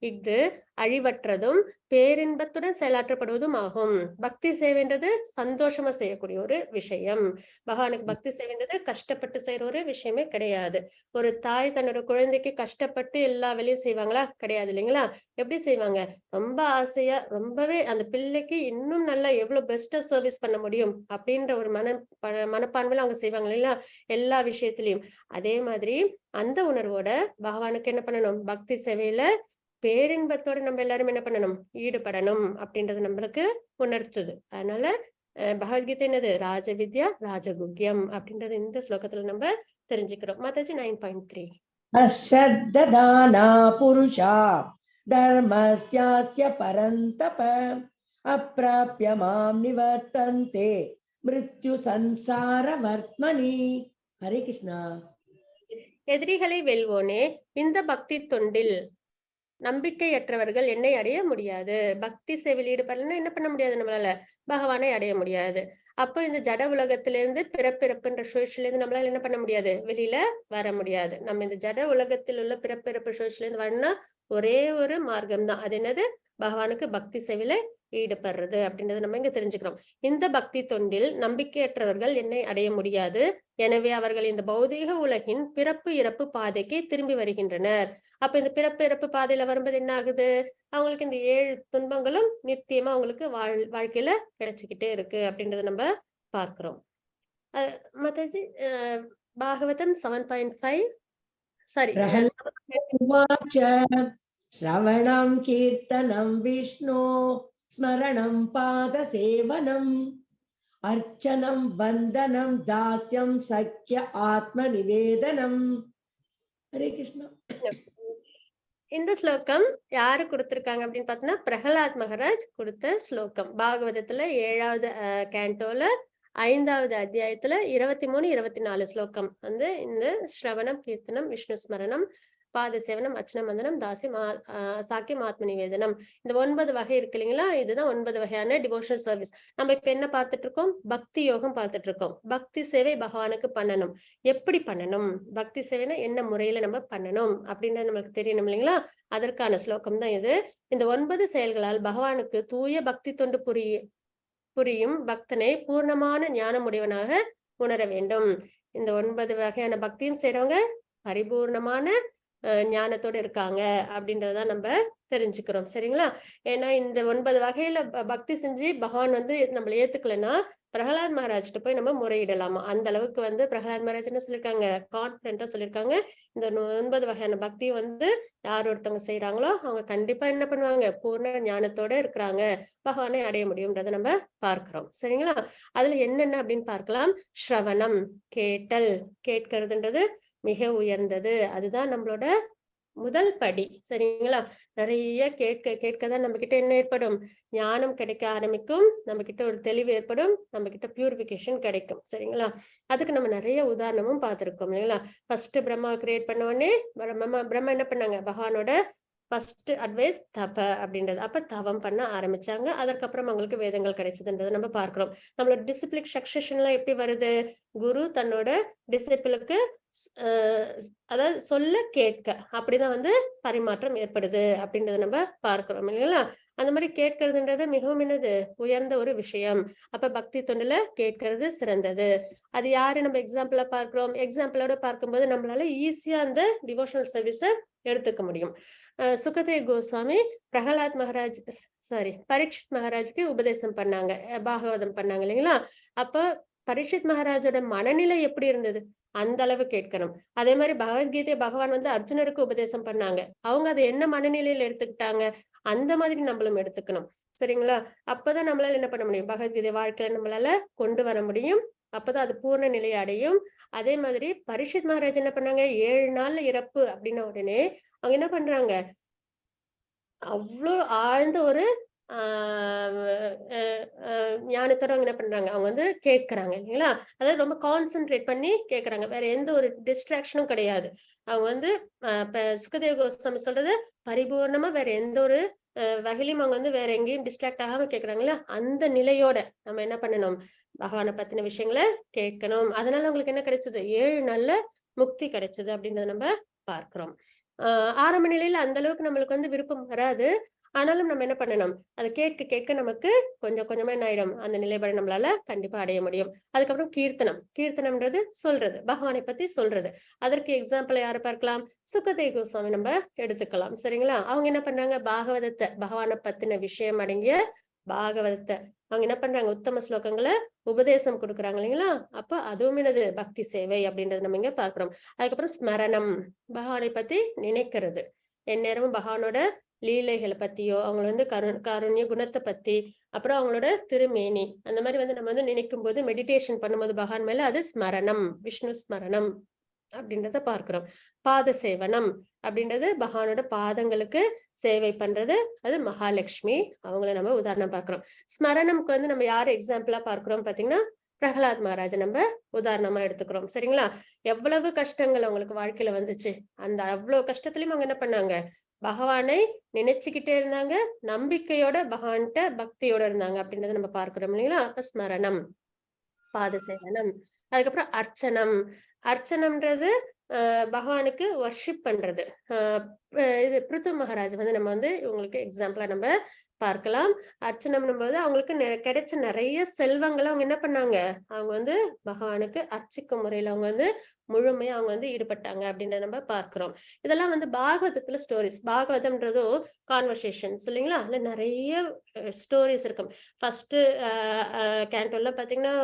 இஃது அழிவற்றதும் பேரின்பத்துடன் செயலாற்றப்படுவதும் ஆகும். பக்தி சேவைன்றது சந்தோஷமா செய்யக்கூடிய ஒரு விஷயம். பகவானுக்கு பக்தி சேவைன்றது கஷ்டப்பட்டு செய்யற ஒரு விஷயமே கிடையாது. ஒரு தாய் தன்னோட குழந்தைக்கு கஷ்டப்பட்டு எல்லா வேலையும் செய்வாங்களா? கிடையாது இல்லைங்களா? எப்படி செய்வாங்க? ரொம்ப ஆசையா, ரொம்பவே அந்த பிள்ளைக்கு இன்னும் நல்லா எவ்வளவு பெஸ்டா சர்வீஸ் பண்ண முடியும் அப்படின்ற ஒரு மனப்பான்மையில அவங்க செய்வாங்க இல்லைங்களா? எல்லா விஷயத்திலயும். அதே மாதிரி அந்த உணர்வோட பகவானுக்கு என்ன பண்ணணும்? பக்தி சேவையில பேரின்பத்தோட நம்ம எல்லாரும் என்ன பண்ணணும்? ஈடுபடணும் அப்படின்றது நம்மளுக்கு உணர்த்துது. அதனால பகவத்கீதை என்னது? ராஜவித்யா ராஜகுக்யம் அப்படின்றது இந்த ஸ்லோகத்துல நம்ம தெரிஞ்சுக்கிறோம். மாதாஜி 9.3. அஸ்ரத்ததானா புருஷா தர்மஸ்யாஸ்ய பரந்தப அப்ராப்ய மாம் நிவர்த்தந்தே மிருத்யு சம்சார வர்த்மனி. ஹரே கிருஷ்ணா. எதிரிகளை வெல்வோனே, இந்த பக்தி தொண்டில் நம்பிக்கையற்றவர்கள் என்னை அடைய முடியாது. பக்தி சேவையில் ஈடுபடலன்னா என்ன பண்ண முடியாது நம்மளால? பகவானை அடைய முடியாது. அப்போ இந்த ஜட உலகத்திலிருந்து பிறப்பிறப்புன்ற சுழற்சியிலிருந்து நம்மளால என்ன பண்ண முடியாது? வெளியில வர முடியாது. நம்ம இந்த ஜட உலகத்தில் உள்ள பிறப்பிறப்பு சுழற்சியிலிருந்து வரணும்னா ஒரே ஒரு மார்க்கம் தான். அது என்னது? பகவானுக்கு பக்தி சேவையில ஈடுபடுறது அப்படின்றத நம்ம இங்க தெரிஞ்சுக்கிறோம். இந்த பக்தி தொண்டில் நம்பிக்கையற்றவர்கள் என்னை அடைய முடியாது. எனவே அவர்கள் இந்த பௌதீக உலகின் பிறப்பு இறப்பு பாதைக்கு திரும்பி வருகின்றனர். அப்ப இந்த பிறப்பு இறப்பு பாதையில வரும்போது என்ன ஆகுது? அவங்களுக்கு இந்த 7 துன்பங்களும் நித்தியமா அவங்களுக்கு வாழ்க்கையில கிடைச்சுக்கிட்டே இருக்கு அப்படின்றத நம்ம பார்க்கிறோம். மாதாஜி பாகவதம் 7.5 சாரி உவாச்ச ஸ்ரவணம் கீர்த்தனம் விஷ்ணு ஸ்மரணம் பாத சேவனம் அர்ச்சனம் வந்தனம் தாஸ்யம் சக்கிய ஆத்ம நிவேதனம். ஹரே கிருஷ்ணா. இந்த ஸ்லோகம் யாரு கொடுத்திருக்காங்க அப்படின்னு பார்த்தோம்னா பிரகலாத் மகாராஜ் கொடுத்த ஸ்லோகம். பாகவதத்துல 7வது கேண்டோல 5வது அத்தியாயத்துல 23, 24 ஸ்லோகம் வந்து இந்த ஸ்ரவணம், கீர்த்தனம், விஷ்ணு ஸ்மரணம், பாத சேவனம், அர்ச்சனம், வந்தனம், தாசியம், சாக்கியம், ஆத்ம நிவேதனம். இந்த 9 வகை இருக்கு இல்லைங்களா? இதுதான் 9 வகையான டிவோஷனல் சர்வீஸ். நம்ம இப்ப என்ன பார்த்துட்டு இருக்கோம்? பக்தி யோகம் பார்த்துட்டு இருக்கோம். பக்தி சேவை பகவானுக்கு பண்ணணும். எப்படி பண்ணணும்? பக்தி சேவைனா என்ன முறையில நம்ம பண்ணணும் அப்படின்றது நம்மளுக்கு தெரியணும் இல்லைங்களா? அதற்கான ஸ்லோகம் தான் இது. இந்த 9 செயல்களால் பகவானுக்கு தூய பக்தி தொண்டு புரியும் பக்தனை பூர்ணமான ஞானமுடையவனாக உணர வேண்டும். இந்த 9 வகையான பக்தியும் செய்றவங்க பரிபூர்ணமான ஞானத்தோட இருக்காங்க அப்படின்றத நம்ம தெரிஞ்சுக்கிறோம். சரிங்களா? ஏன்னா இந்த 9 வகையில பக்தி செஞ்சு பகவான் வந்து நம்மள ஏத்துக்கலைன்னா பிரகலாத் மகாராஜ்கிட்ட போய் நம்ம முறையிடலாமா. அந்த அளவுக்கு வந்து பிரகலாத் மகாராஜ் என்ன சொல்லியிருக்காங்க? கான்பிடென்டா சொல்லியிருக்காங்க. இந்த 9 வகையான பக்தி வந்து யார் ஒருத்தவங்க செய்யறாங்களோ அவங்க கண்டிப்பா என்ன பண்ணுவாங்க? பூர்ண ஞானத்தோட இருக்கிறாங்க, பகவானை அடைய முடியும்ன்றத நம்ம பார்க்கிறோம். சரிங்களா? அதுல என்னென்ன அப்படின்னு பார்க்கலாம். ஸ்ரவணம் கேட்டல், கேட்கறதுன்றது மிக உயர்ந்தது. அதுதான் நம்மளோட முதல் படி. சரிங்களா? நிறைய கேட்க கேட்கதான் நம்ம கிட்ட என்ன ஏற்படும்? ஞானம் கிடைக்க ஆரம்பிக்கும். நம்ம கிட்ட ஒரு தெளிவு ஏற்படும். நம்ம கிட்ட பியூரிஃபிகேஷன் கிடைக்கும். சரிங்களா? அதுக்கு நம்ம நிறைய உதாரணமும் பார்த்திருக்கோம் இல்லைங்களா? ஃபர்ஸ்ட் பிரம்மா கிரியேட் பண்ண உடனே பிரம்மா என்ன பண்ணாங்க? பகவானோட ஃபர்ஸ்ட் அட்வைஸ் தப அப்படின்றது. அப்ப தவம் பண்ண ஆரம்பிச்சாங்க. அதற்கப்புறம் அவங்களுக்கு வேதங்கள் கிடைச்சதுன்றதை நம்ம பார்க்கிறோம். நம்மளோட டிசிப்ளிக் சக்சஷன்லாம் எப்படி வருது? குரு தன்னோட டிசிப்பிளுக்கு அதாவது சொல்ல கேட்க அப்படிதான் வந்து பரிமாற்றம் ஏற்படுது அப்படின்றத நம்ம பார்க்கிறோம் இல்லைங்களா? அந்த மாதிரி கேட்கறதுன்றது மிகவும் என்னது உயர்ந்த ஒரு விஷயம். அப்ப பக்தி தொண்டுல கேட்கறது சிறந்தது. அது யாரு நம்ம எக்ஸாம்பிளா பார்க்கிறோம்? எக்ஸாம்பிளோட பார்க்கும்போது நம்மளால ஈஸியா அந்த டிவோஷனல் சர்வீஸ எடுத்துக்க முடியும். சுகதேவ் கோஸ்வாமி பிரகலாத் மகாராஜ் பரீட்சித் மகாராஜுக்கு உபதேசம் பண்ணாங்க, பாகவதம் பண்ணாங்க இல்லைங்களா? அப்ப பரீட்சித் மகாராஜோட மனநிலை எப்படி இருந்தது? அந்த அளவு கேட்கணும். அதே மாதிரி பகவத்கீதை பகவான் வந்து அர்ஜுனருக்கு உபதேசம் பண்ணாங்க. அவங்க அதை என்ன மனநிலையில எடுத்துக்கிட்டாங்க? அந்த மாதிரி நம்மளும் எடுத்துக்கணும். சரிங்களா? அப்பதான் நம்மளால என்ன பண்ண முடியும்? பகவத்கீதை வாழ்க்கையில நம்மளால கொண்டு வர முடியும். அப்பதான் அது பூர்ண நிலையை அடையும். அதே மாதிரி பரீட்சித் மகாராஜ் என்ன பண்ணாங்க? 7 நாள்ல இறப்பு அப்படின்ன உடனே அவங்க என்ன பண்றாங்க? அவ்ளோ ஆழ்ந்த ஒரு ஞானத்தோட அவங்க என்ன பண்றாங்க? அவங்க வந்து கேட்கறாங்க இல்லைங்களா? அதாவது ரொம்ப கான்சென்ட்ரேட் பண்ணி கேட்கறாங்க. வேற எந்த ஒரு டிஸ்ட்ராக்ஷனும் கிடையாது. அவங்க வந்து இப்ப சுகதேவ கோஸ்வாமி சொல்றது பரிபூர்ணமா வேற எந்த ஒரு வகையிலும் அவங்க வந்து வேற எங்கேயும் டிஸ்ட்ராக்ட் ஆகாம கேட்கறாங்களா? அந்த நிலையோட நம்ம என்ன பண்ணணும்? பகவானை பத்தின விஷயங்களை கேட்கணும். அதனால அவங்களுக்கு என்ன கிடைச்சது? 7 நாள்ல முக்தி கிடைச்சது அப்படின்றத நம்ம பார்க்கிறோம். ஆரம்ப நிலையில அந்த அளவுக்கு நம்மளுக்கு வந்து விருப்பம் வராது. ஆனாலும் நம்ம என்ன பண்ணணும்? அத கேட்க கேட்க நமக்கு கொஞ்சம் கொஞ்சமா என்ன ஆயிடும்? அந்த நிலைப்பாட நம்மளால கண்டிப்பா அடைய முடியும். அதுக்கப்புறம் கீர்த்தனம். கீர்த்தனம்ன்றது சொல்றது. பகவானை பத்தி சொல்றது. அதற்கு எக்ஸாம்பிள் யார பார்க்கலாம்? சுகதேவ் கோஸ்வாமி நம்ம எடுத்துக்கலாம். சரிங்களா? அவங்க என்ன பண்றாங்க? பகவான பத்தின விஷயம் அடங்கிய பாகவதத்த அவங்க என்ன பண்றாங்க? உத்தம ஸ்லோகங்களை உபதேசம் கொடுக்குறாங்க இல்லைங்களா? அப்ப அதுவும் என்னது? பக்தி சேவை அப்படின்றத நம்ம இங்க பார்க்கிறோம். அதுக்கப்புறம் ஸ்மரணம். பகவானை பத்தி நினைக்கிறது. எந்நேரமும் பகவானோட லீலைகளை பத்தியோ, அவங்க வந்து காருண்ய குணத்தை பத்தி, அப்புறம் அவங்களோட திருமேனி அந்த மாதிரி வந்து நம்ம வந்து நினைக்கும் போது மெடிடேஷன் பண்ணும்போது பகவான் மேல அது ஸ்மரணம், விஷ்ணு ஸ்மரணம் அப்படின்றத பார்க்கிறோம். பாத சேவனம் அப்படின்றது பகவானோட பாதங்களுக்கு சேவை பண்றது. அது மகாலட்சுமி அவங்கள நம்ம உதாரணம் பார்க்கிறோம். ஸ்மரணம்க்கு வந்து நம்ம யாரு எக்ஸாம்பிளா பார்க்கிறோம் பாத்தீங்கன்னா பிரகலாத் மகாராஜ நம்ம உதாரணமா எடுத்துக்கிறோம். சரிங்களா? எவ்வளவு கஷ்டங்கள் அவங்களுக்கு வாழ்க்கையில வந்துச்சு. அந்த அவ்வளவு கஷ்டத்துலயும் அவங்க என்ன பண்ணாங்க? பகவானை நினைச்சுக்கிட்டே இருந்தாங்க. நம்பிக்கையோட பகவான்கிட்ட பக்தியோட இருந்தாங்க அப்படின்றத நம்ம பார்க்கிறோம் இல்லைங்களா? அப்ப ஸ்மரணம், பாத சேவனம். அதுக்கப்புறம் அர்ச்சனம். அர்ச்சனம்ன்றது பகவானுக்கு வர்ஷிப் பண்றது. இது பிருத்து மகாராஜ் வந்து நம்ம வந்து இவங்களுக்கு எக்ஸாம்பிளா நம்ம பார்க்கலாம். அர்ச்சனம்னும் போது அவங்களுக்கு கிடைச்ச நிறைய செல்வங்களை அவங்க என்ன பண்ணாங்க? அவங்க வந்து பகவானுக்கு அர்ச்சிக்கும் முறையில அவங்க வந்து முழுமையா அவங்க வந்து ஈடுபட்டாங்க அப்படின்றத நம்ம பார்க்கிறோம். இதெல்லாம் வந்து பாகவதத்துல ஸ்டோரிஸ். பாகவதம்ன்றதும் கான்வர்சேஷன்ஸ் இல்லைங்களா? அதுல நிறைய ஸ்டோரிஸ் இருக்கும். ஃபர்ஸ்ட் கேண்டோல பாத்தீங்கன்னா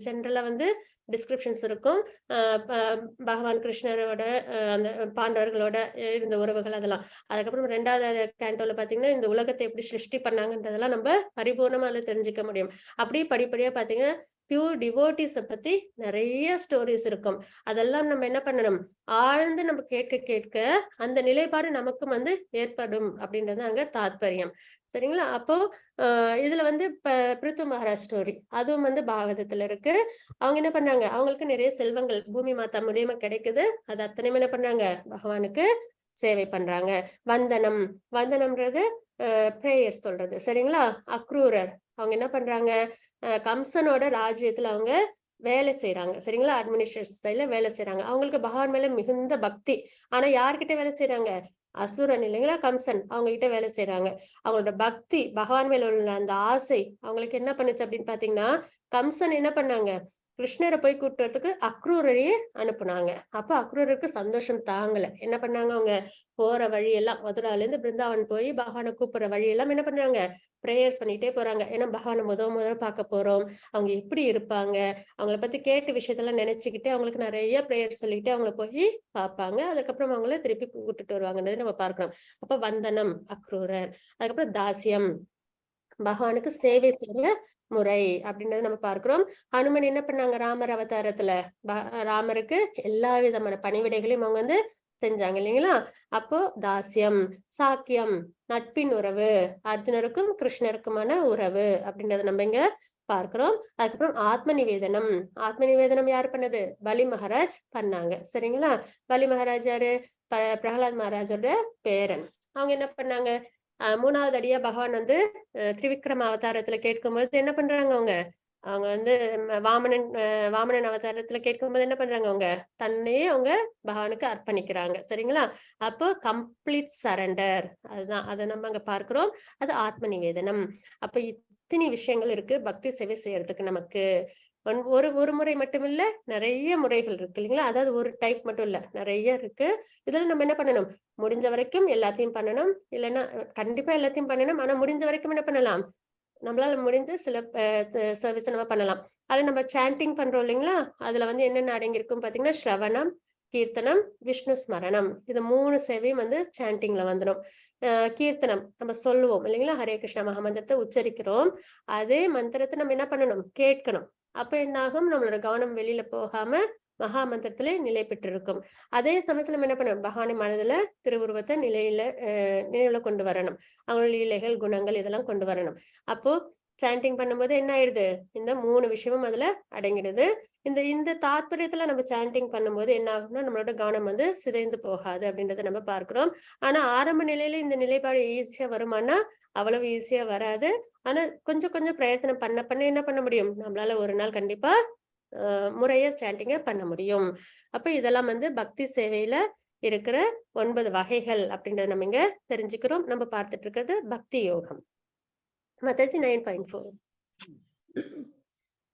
ஜென்ரலா வந்து டிஸ்கிரிப்ஷன்ஸ் இருக்கும். பகவான் கிருஷ்ணரோட அந்த பாண்டவர்களோட இருந்த உறவுகள் அதெல்லாம். அதுக்கப்புறம் 2வது கேண்டோல பாத்தீங்கன்னா இந்த உலகத்தை எப்படி சிருஷ்டி பண்ணாங்கன்றதெல்லாம் நம்ம பரிபூர்ணமா அதுல தெரிஞ்சுக்க முடியும். அப்படியே படிப்படியா பாத்தீங்கன்னா பியூர் டிவோட்டிஸ பத்தி நிறைய ஸ்டோரிஸ் இருக்கும். அதெல்லாம் நம்ம என்ன பண்ணணும்? ஆழ்ந்து நம்ம கேட்க கேட்க அந்த நிலைப்பாடு நமக்கும் வந்து ஏற்படும் அப்படின்றது அங்க தாத்பரியம். சரிங்களா? அப்போ இதுல வந்து பிருத்து மகாராஜ் ஸ்டோரி அதுவும் வந்து பாகவதத்துல இருக்கு. அவங்க என்ன பண்ணாங்க? அவங்களுக்கு நிறைய செல்வங்கள் பூமி மாதா மூலியமா கிடைக்குது. அது அத்தனையும் என்ன பண்றாங்க? பகவானுக்கு சேவை பண்றாங்க. வந்தனம். வந்தனம்ன்றது பிரேயர் சொல்றது. சரிங்களா? அக்ரூரர். அவங்க என்ன பண்றாங்க? கம்சனோட ராஜ்யத்துல அவங்க வேலை செய்யறாங்க. சரிங்களா? அட்மினிஸ்ட்ரேஷன் சைட்ல வேலை செய்யறாங்க. அவங்களுக்கு பகவான் மேல மிகுந்த பக்தி. ஆனா யார்கிட்ட வேலை செய்யறாங்க? அசுரன் இல்லைங்களா? கம்சன் அவங்க கிட்ட வேலை செய்யறாங்க. அவங்களோட பக்தி பகவான் மேல உள்ள அந்த ஆசை அவங்களுக்கு என்ன பண்ணுச்சு அப்படின்னு பாத்தீங்கன்னா, கம்சன் என்ன பண்ணாங்க? கிருஷ்ணரை போய் கூட்டுறதுக்கு அக்ரூரரையே அனுப்புனாங்க. அப்ப அக்ரூரருக்கு சந்தோஷம் தாங்கல. என்ன பண்ணாங்க? அவங்க போற வழியெல்லாம் மதுரால இருந்து பிருந்தாவன் போய் பகவானை கூப்பிடுற வழியெல்லாம் என்ன பண்றாங்க? பிரேயர்ஸ் பண்ணிட்டே போறாங்க. ஏன்னா பகவானை முதல்ல பார்க்க போறோம். அவங்க எப்படி இருப்பாங்க? அவங்கள பத்தி கேட்ட விஷயத்தெல்லாம் நினைச்சுக்கிட்டு அவங்களுக்கு நிறைய பிரேயர் சொல்லிட்டு அவங்கள போய் பார்ப்பாங்க. அதுக்கப்புறம் அவங்கள திருப்பி கூட்டிட்டு வருவாங்கன்றது நம்ம பார்க்கிறோம். அப்ப வந்தனம் அக்ரூரர். அதுக்கப்புறம் தாசியம் பகவானுக்கு சேவை செய்யற முறை அப்படின்றத நம்ம பார்க்கிறோம். ஹனுமன் என்ன பண்ணாங்க? ராமர் அவதாரத்துல ராமருக்கு எல்லா விதமான பணிவிடைகளையும் அவங்க வந்து செஞ்சாங்க இல்லைங்களா? அப்போ தாஸ்யம், சாக்கியம், நட்பின் உறவு, அர்ஜுனருக்கும் கிருஷ்ணருக்குமான உறவு அப்படின்றத நம்ம இங்க பார்க்கிறோம். அதுக்கப்புறம் ஆத்ம நிவேதனம். ஆத்ம நிவேதனம் யாரு பண்ணது? பலி மகாராஜ் பண்ணாங்க. சரிங்களா? பலி மகாராஜ் யாரு? பிரகலாத் மகாராஜோட பேரன். அவங்க என்ன பண்ணாங்க? 3வது அடியா பகவான் வந்து திரிவிக்ரம அவதாரத்துல கேட்கும்போது என்ன பண்றாங்க அவங்க? அவங்க வந்து வாமனன் அவதாரத்துல கேட்கும்போது என்ன பண்றாங்க அவங்க? தன்னையே அவங்க பகவானுக்கு அர்ப்பணிக்கிறாங்க. சரிங்களா? அப்போ கம்ப்ளீட் சரண்டர். அதுதான் அத நம்ம அங்க பார்க்கிறோம். அது ஆத்ம நிவேதனம். அப்ப இத்தனை விஷயங்கள் இருக்கு பக்தி சேவை செய்யறதுக்கு நமக்கு. ஒரு ஒரு முறை மட்டும் இல்ல, நிறைய முறைகள் இருக்கு இல்லைங்களா? அதாவது ஒரு டைப் மட்டும் இல்ல, நிறைய இருக்கு. இதுல நம்ம என்ன பண்ணணும்? முடிஞ்ச வரைக்கும் எல்லாத்தையும் பண்ணணும். இல்லைன்னா கண்டிப்பா எல்லாத்தையும் பண்ணணும். ஆனா முடிஞ்ச வரைக்கும் என்ன பண்ணலாம்? நம்மளால முடிஞ்ச சில சர்வீஸ் நம்ம பண்ணலாம். அது நம்ம சாண்டிங் பண்றோம் இல்லைங்களா? அதுல வந்து என்னென்ன அடங்கியிருக்கும் பாத்தீங்கன்னா, ஸ்ரவணம், கீர்த்தனம், விஷ்ணு ஸ்மரணம். இது 3 சேவையும் வந்து சாண்டிங்ல வந்துடும். கீர்த்தனம் நம்ம சொல்லுவோம் இல்லைங்களா? ஹரே கிருஷ்ணா மகாமந்திரத்தை உச்சரிக்கிறோம். அதே மந்திரத்தை நம்ம என்ன பண்ணணும்? கேட்கணும். அப்ப என்ன ஆகும்? நம்மளோட கவனம் வெளியில போகாம மகா மந்திரத்திலே நிலை பெற்றிருக்கும். அதே சமயத்துல நம்ம என்ன பண்ணணும்? பகவானை மனதுல திருவுருவத்தை நினைவுல கொண்டு வரணும். அவங்களோட லீலைகள், குணங்கள் இதெல்லாம் கொண்டு வரணும். அப்போ சாண்டிங் பண்ணும்போது என்ன ஆயிடுது? இந்த 3 விஷயமும் அதுல அடங்கிடுது. இந்த இந்த தாத்பரியத்துல நம்ம சாண்டிங் பண்ணும்போது என்ன ஆகும்னா, நம்மளோட கவனம் வந்து சிதைந்து போகாது அப்படின்றத நம்ம பார்க்கிறோம். ஆனா ஆரம்ப நிலையில இந்த நிலைப்பாடு ஈஸியா வருமானா? அவ்வளவு ஈஸியா வராது. ஆனா கொஞ்சம் கொஞ்சம் பிரயத்தனம் பண்ண பண்ண என்ன பண்ண முடியும்? நம்மளால ஒரு நாள் கண்டிப்பா முறையா சாண்டிங்க பண்ண முடியும். அப்ப இதெல்லாம் வந்து பக்தி சேவையில இருக்கிற 9 வகைகள் அப்படின்றத நம்ம இங்க தெரிஞ்சுக்கிறோம். நம்ம பார்த்துட்டு இருக்கிறது பக்தி யோகம். மாதாஜி 9.4.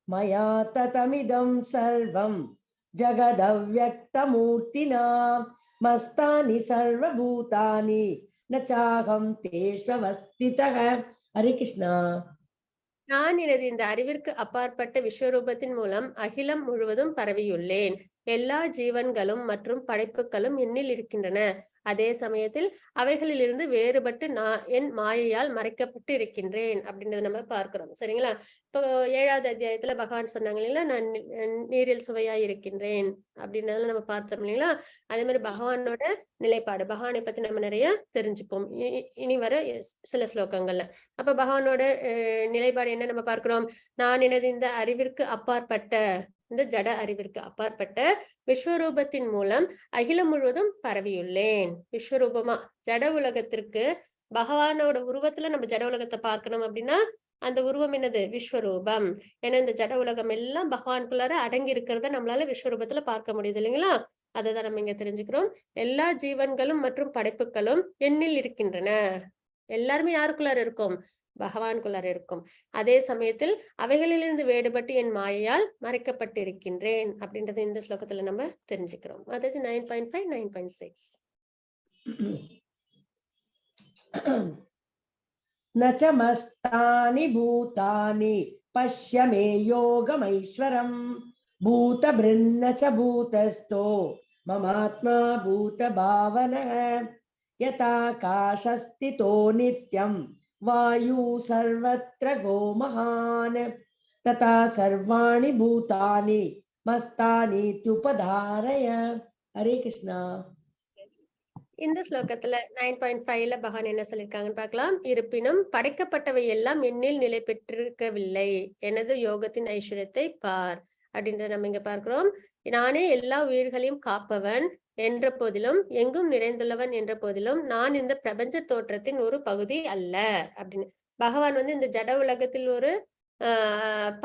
मया ततमिदं सर्वं जगदव्यक्तमूर्तिना मस्तानि सर्वभूतानि न चाहं तेष्वस्थितः. हरे कृष्णा. நான் எனது இந்த அறிவிற்கு அப்பாற்பட்ட விஸ்வரூபத்தின் மூலம் அகிலம் முழுவதும் பரவியுள்ளேன். எல்லா ஜீவன்களும் மற்றும் படைப்புகளும் என்னில் இருக்கின்றன. அதே சமயத்தில் அவைகளிலிருந்து வேறுபட்டு நான் என் மாயையால் மறைக்கப்பட்டு இருக்கின்றேன் அப்படின்றத நம்ம பார்க்கிறோம். சரிங்களா? இப்போ 7வது அத்தியாயத்துல பகவான் சொன்னாங்க இல்லைங்களா? நான் நீரில் சுவையா இருக்கின்றேன் அப்படின்றதுல நம்ம பார்த்தோம் இல்லைங்களா? அதே மாதிரி பகவானோட நிலைப்பாடு, பகவானை பத்தி நம்ம நிறைய தெரிஞ்சுப்போம் இனி வர சில ஸ்லோகங்கள்ல. அப்ப பகவானோட நிலைப்பாடு என்ன நம்ம பார்க்கிறோம்? நான் எனது இந்த அறிவிற்கு அப்பாற்பட்ட, இந்த ஜட அறிவிற்கு அப்பாற்பட்ட விஸ்வரூபத்தின் மூலம் அகிலம் முழுவதும் பரவியுள்ளேன். விஸ்வரூபமா ஜட உலகத்திற்கு பகவானோட உருவத்துல நம்ம ஜட உலகத்தை பார்க்கணும் அப்படின்னா அந்த உருவம் என்னது? விஸ்வரூபம். ஏன்னா இந்த ஜட உலகம் எல்லாம் பகவானுக்குள்ளார அடங்கி இருக்கிறத நம்மளால விஸ்வரூபத்துல பார்க்க முடியுது இல்லைங்களா? அததான் நம்ம இங்க தெரிஞ்சுக்கிறோம். எல்லா ஜீவன்களும் மற்றும் படைப்புகளும் என்னில் இருக்கின்றன. எல்லாருமே யாருக்குள்ளார இருக்கும்? பகவானுக்குள்ளார இருக்கும். அதே சமயத்தில் அவைகளிலிருந்து வேறுபட்டு என் மாயையால் மறைக்கப்பட்டு இருக்கின்றேன் அப்படின்றத இந்த ஸ்லோகத்துல நம்ம தெரிஞ்சுக்கிறோம். அதாவது 9.5, 9.6. न च मस्तानि भूतानि पश्य मे योगमैश्वरम् भूतभृन्न च भूतस्थो ममात्मा भूतभावनः यथाकाशस्थितो नित्यं वायु सर्वत्र गो महान् तथा सर्वाणि भूतानि मस्तानि त्युपधारय. हरे कृष्णा. இந்த ஸ்லோகத்துல 9.5ல பகவான் என்ன சொல்லிருக்காங்கன்னு பார்க்கலாம். இருப்பினும் படைக்கப்பட்டவை எல்லாம் என்னில் நிலை பெற்றிருக்கவில்லை. எனது யோகத்தின் ஐஸ்வர்யத்தை பார் அப்படின்றத நம்ம இங்க பார்க்கிறோம். நானே எல்லா உயிர்களையும் காப்பவன் என்ற போதிலும், எங்கும் நிறைந்துள்ளவன் என்ற போதிலும், நான் இந்த பிரபஞ்ச தோற்றத்தின் ஒரு பகுதி அல்ல அப்படின்னு. பகவான் வந்து இந்த ஜட உலகத்தில் ஒரு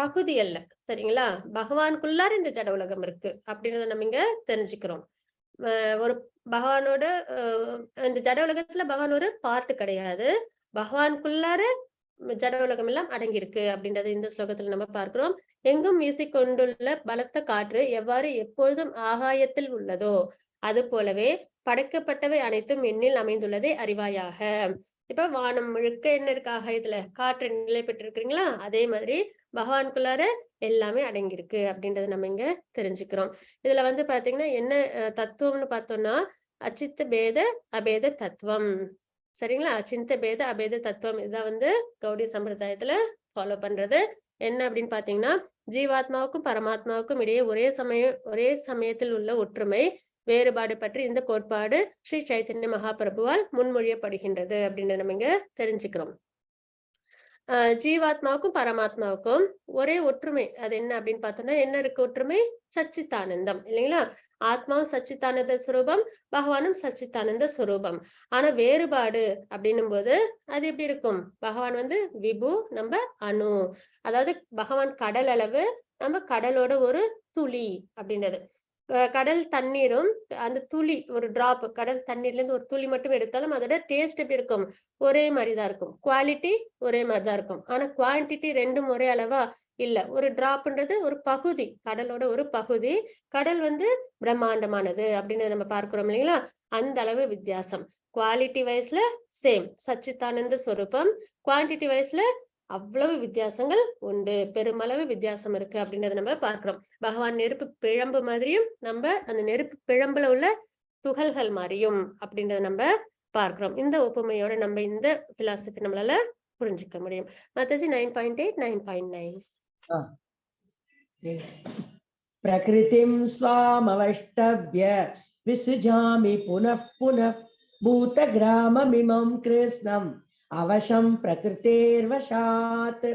பகுதி அல்ல. சரிங்களா? பகவானுக்குள்ளார இந்த ஜட உலகம் இருக்கு அப்படின்றத நம்ம இங்க தெரிஞ்சுக்கிறோம். ஒரு பகவானோட இந்த ஜட உலகத்துல பகவான் ஒரு பார்ட் கிடையாது. பகவானுக்குள்ளார ஜட உலகம் எல்லாம் அடங்கியிருக்கு அப்படின்றத இந்த ஸ்லோகத்துல நம்ம பார்க்கிறோம். எங்கும் வீசிக்கொண்டுள்ள பலத்த காற்று எவ்வாறு எப்பொழுதும் ஆகாயத்தில் உள்ளதோ அது போலவே படைக்கப்பட்டவை அனைத்தும் என்னில் அமைந்துள்ளதை அறிவாயாக. இப்ப வானம் முழுக்க என்ன இருக்கு? ஆகாயத்துல காற்று நிலை பெற்றிருக்கிறீங்களா? அதே மாதிரி பகவானுக்குள்ளார எல்லாமே அடங்கியிருக்கு அப்படின்றத நம்ம இங்க தெரிஞ்சுக்கிறோம். இதுல வந்து பாத்தீங்கன்னா என்ன தத்துவம்னு பார்த்தோம்னா அச்சித்த பேத அபேத தத்துவம். சரிங்களா? அச்சிந்த பேத அபேத தத்துவம் இதுதான் வந்து கௌடி சம்பிரதாயத்துல ஃபாலோ பண்றது. என்ன அப்படின்னு பாத்தீங்கன்னா, ஜீவாத்மாவுக்கும் பரமாத்மாவுக்கும் இடையே ஒரே சமயத்தில் உள்ள ஒற்றுமை வேறுபாடு பற்றி இந்த கோட்பாடு ஸ்ரீ சைத்தன்ய மகாபிரபுவால் முன்மொழியப்படுகின்றது அப்படின்னு நம்ம இங்க தெரிஞ்சுக்கிறோம். ஜீவாத்மாவுக்கும் பரமாத்மாவுக்கும் ஒரே ஒற்றுமை அது என்ன அப்படின்னு பார்த்தோம்னா என்ன இருக்கு ஒற்றுமை? சச்சித்தானந்தம் இல்லைங்களா? ஆத்மாவும் சச்சித்தானந்த சுரூபம், பகவானும் சச்சித்தானந்த சுரூபம். ஆனா வேறுபாடு அப்படின்னும் போது அது எப்படி இருக்கும்? பகவான் விபு, நம்ம அணு. அதாவது பகவான் கடல் அளவு, நம்ம கடலோட ஒரு துளி அப்படின்றது. கடல் தண்ணீரும் அந்த துளி ஒரு டிராப் கடல் தண்ணீர்ல இருந்து ஒரு துளி மட்டும் எடுத்தாலும் அதோட டேஸ்ட் எப்படி இருக்கும்? ஒரே மாதிரிதான் இருக்கும். குவாலிட்டி ஒரே மாதிரிதான் இருக்கும். ஆனா குவான்டிட்டி ரெண்டும் ஒரே அளவா இல்ல. ஒரு டிராப்ன்றது ஒரு பகுதி, கடலோட ஒரு பகுதி. கடல் பிரம்மாண்டமானது அப்படின்னு நம்ம பார்க்கிறோம் இல்லைங்களா? அந்த அளவு வித்தியாசம். குவாலிட்டி வைஸ்ல சேம் சச்சித்தானந்த ஸ்வரூபம், குவான்டிட்டி வைஸ்ல அவ்வளவு வித்தியாசங்கள் உண்டு, பெருமளவு வித்தியாசம் இருக்கு அப்படின்றத நம்ம பார்க்கிறோம். பகவான் நெருப்பு பிழம்பு மாதிரியும் நம்ம அந்த நெருப்பு பிழம்புல உள்ள துகள்கள் மாதிரியும் அப்படின்றத நம்ம பார்க்கிறோம். இந்த ஒப்புமையோட நம்ம இந்த பிலாசபி நம்மளால புரிஞ்சுக்க முடியும். மாதாஜி 9.8 9.9 பிரகிருதிம் ஸ்வாமவஷ்டவ்ய விசுஜாமி புனః புனः பூத கிராமமிமம் கிருஷ்ணம் அவசம் பிரகிருதேர்வசாத்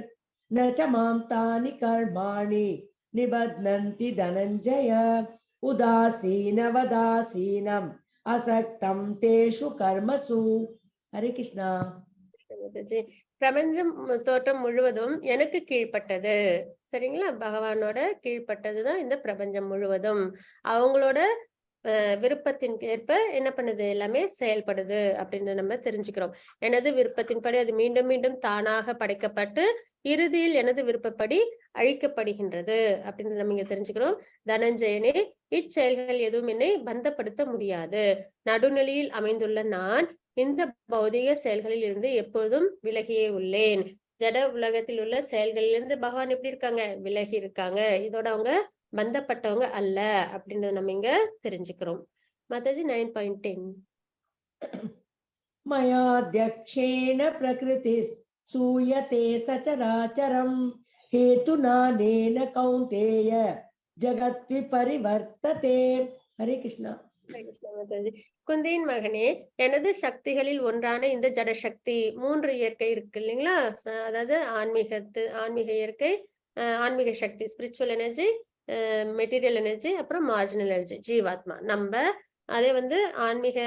ந ச மாம் தானி கர்மாணி நிபத்னந்தி தனஞ்சய உதாசீனவதாசீனம் அசக்தம் தேஷு கர்மசு. ஹரே கிருஷ்ணா. பிரபஞ்சம் தோற்றம் முழுவதும் எனக்கு கீழ்ப்பட்டது. சரிங்களா? பகவானோட கீழ்ப்பட்டதுதான் இந்த பிரபஞ்சம் முழுவதும். அவங்களோட விருப்பத்தின் ஏற்ப என்ன பண்ணுது? எல்லாமே செயல்படுது அப்படின்னு நம்ம தெரிஞ்சுக்கிறோம். எனது விருப்பத்தின்படி அது மீண்டும் மீண்டும் தானாக படைக்கப்பட்டு இறுதியில் எனது விருப்பப்படி அழிக்கப்படுகின்றது அப்படின்னு நம்ம இங்க தெரிஞ்சுக்கிறோம். தனஞ்சயனே, இச்செயல்கள் எதுவும் என்னை பந்தப்படுத்த முடியாது. நடுநிலையில் அமைந்துள்ள நான் இந்த பௌதிக செயல்களில் இருந்து எப்பொழுதும் விலகியே உள்ளேன். ஜட உலகத்தில் உள்ள செயல்களிலிருந்து பகவான் எப்படி இருக்காங்க? விலகி இருக்காங்க. இதோட அவங்க பந்தப்பட்டவங்க அல்ல அப்படின்றத நம்ம இங்க தெரிஞ்சுக்கிறோம். மாதாஜி 9.10 மயாத்யக்ஷேன பிரகிருதி சூயதே சசராச்சரம் ஹேதுநானேன கௌந்தேய ஜகத்வி பரிவர்த்ததே. ஹரே கிருஷ்ணா. குந்தியின் மகனே, எனது சக்திகளில் ஒன்றான இந்த ஜடசக்தி, 3 இயற்கை இருக்கு இல்லைங்களா? அதாவது ஆன்மீக இயற்கை, ஆன்மீக சக்தி ஸ்பிரிச்சுவல் எனர்ஜி, மெட்டீரியல் எனர்ஜி, அப்புறம் மார்ஜினல் எனர்ஜி ஜீவாத்மா. நம்ம அதே ஆன்மீக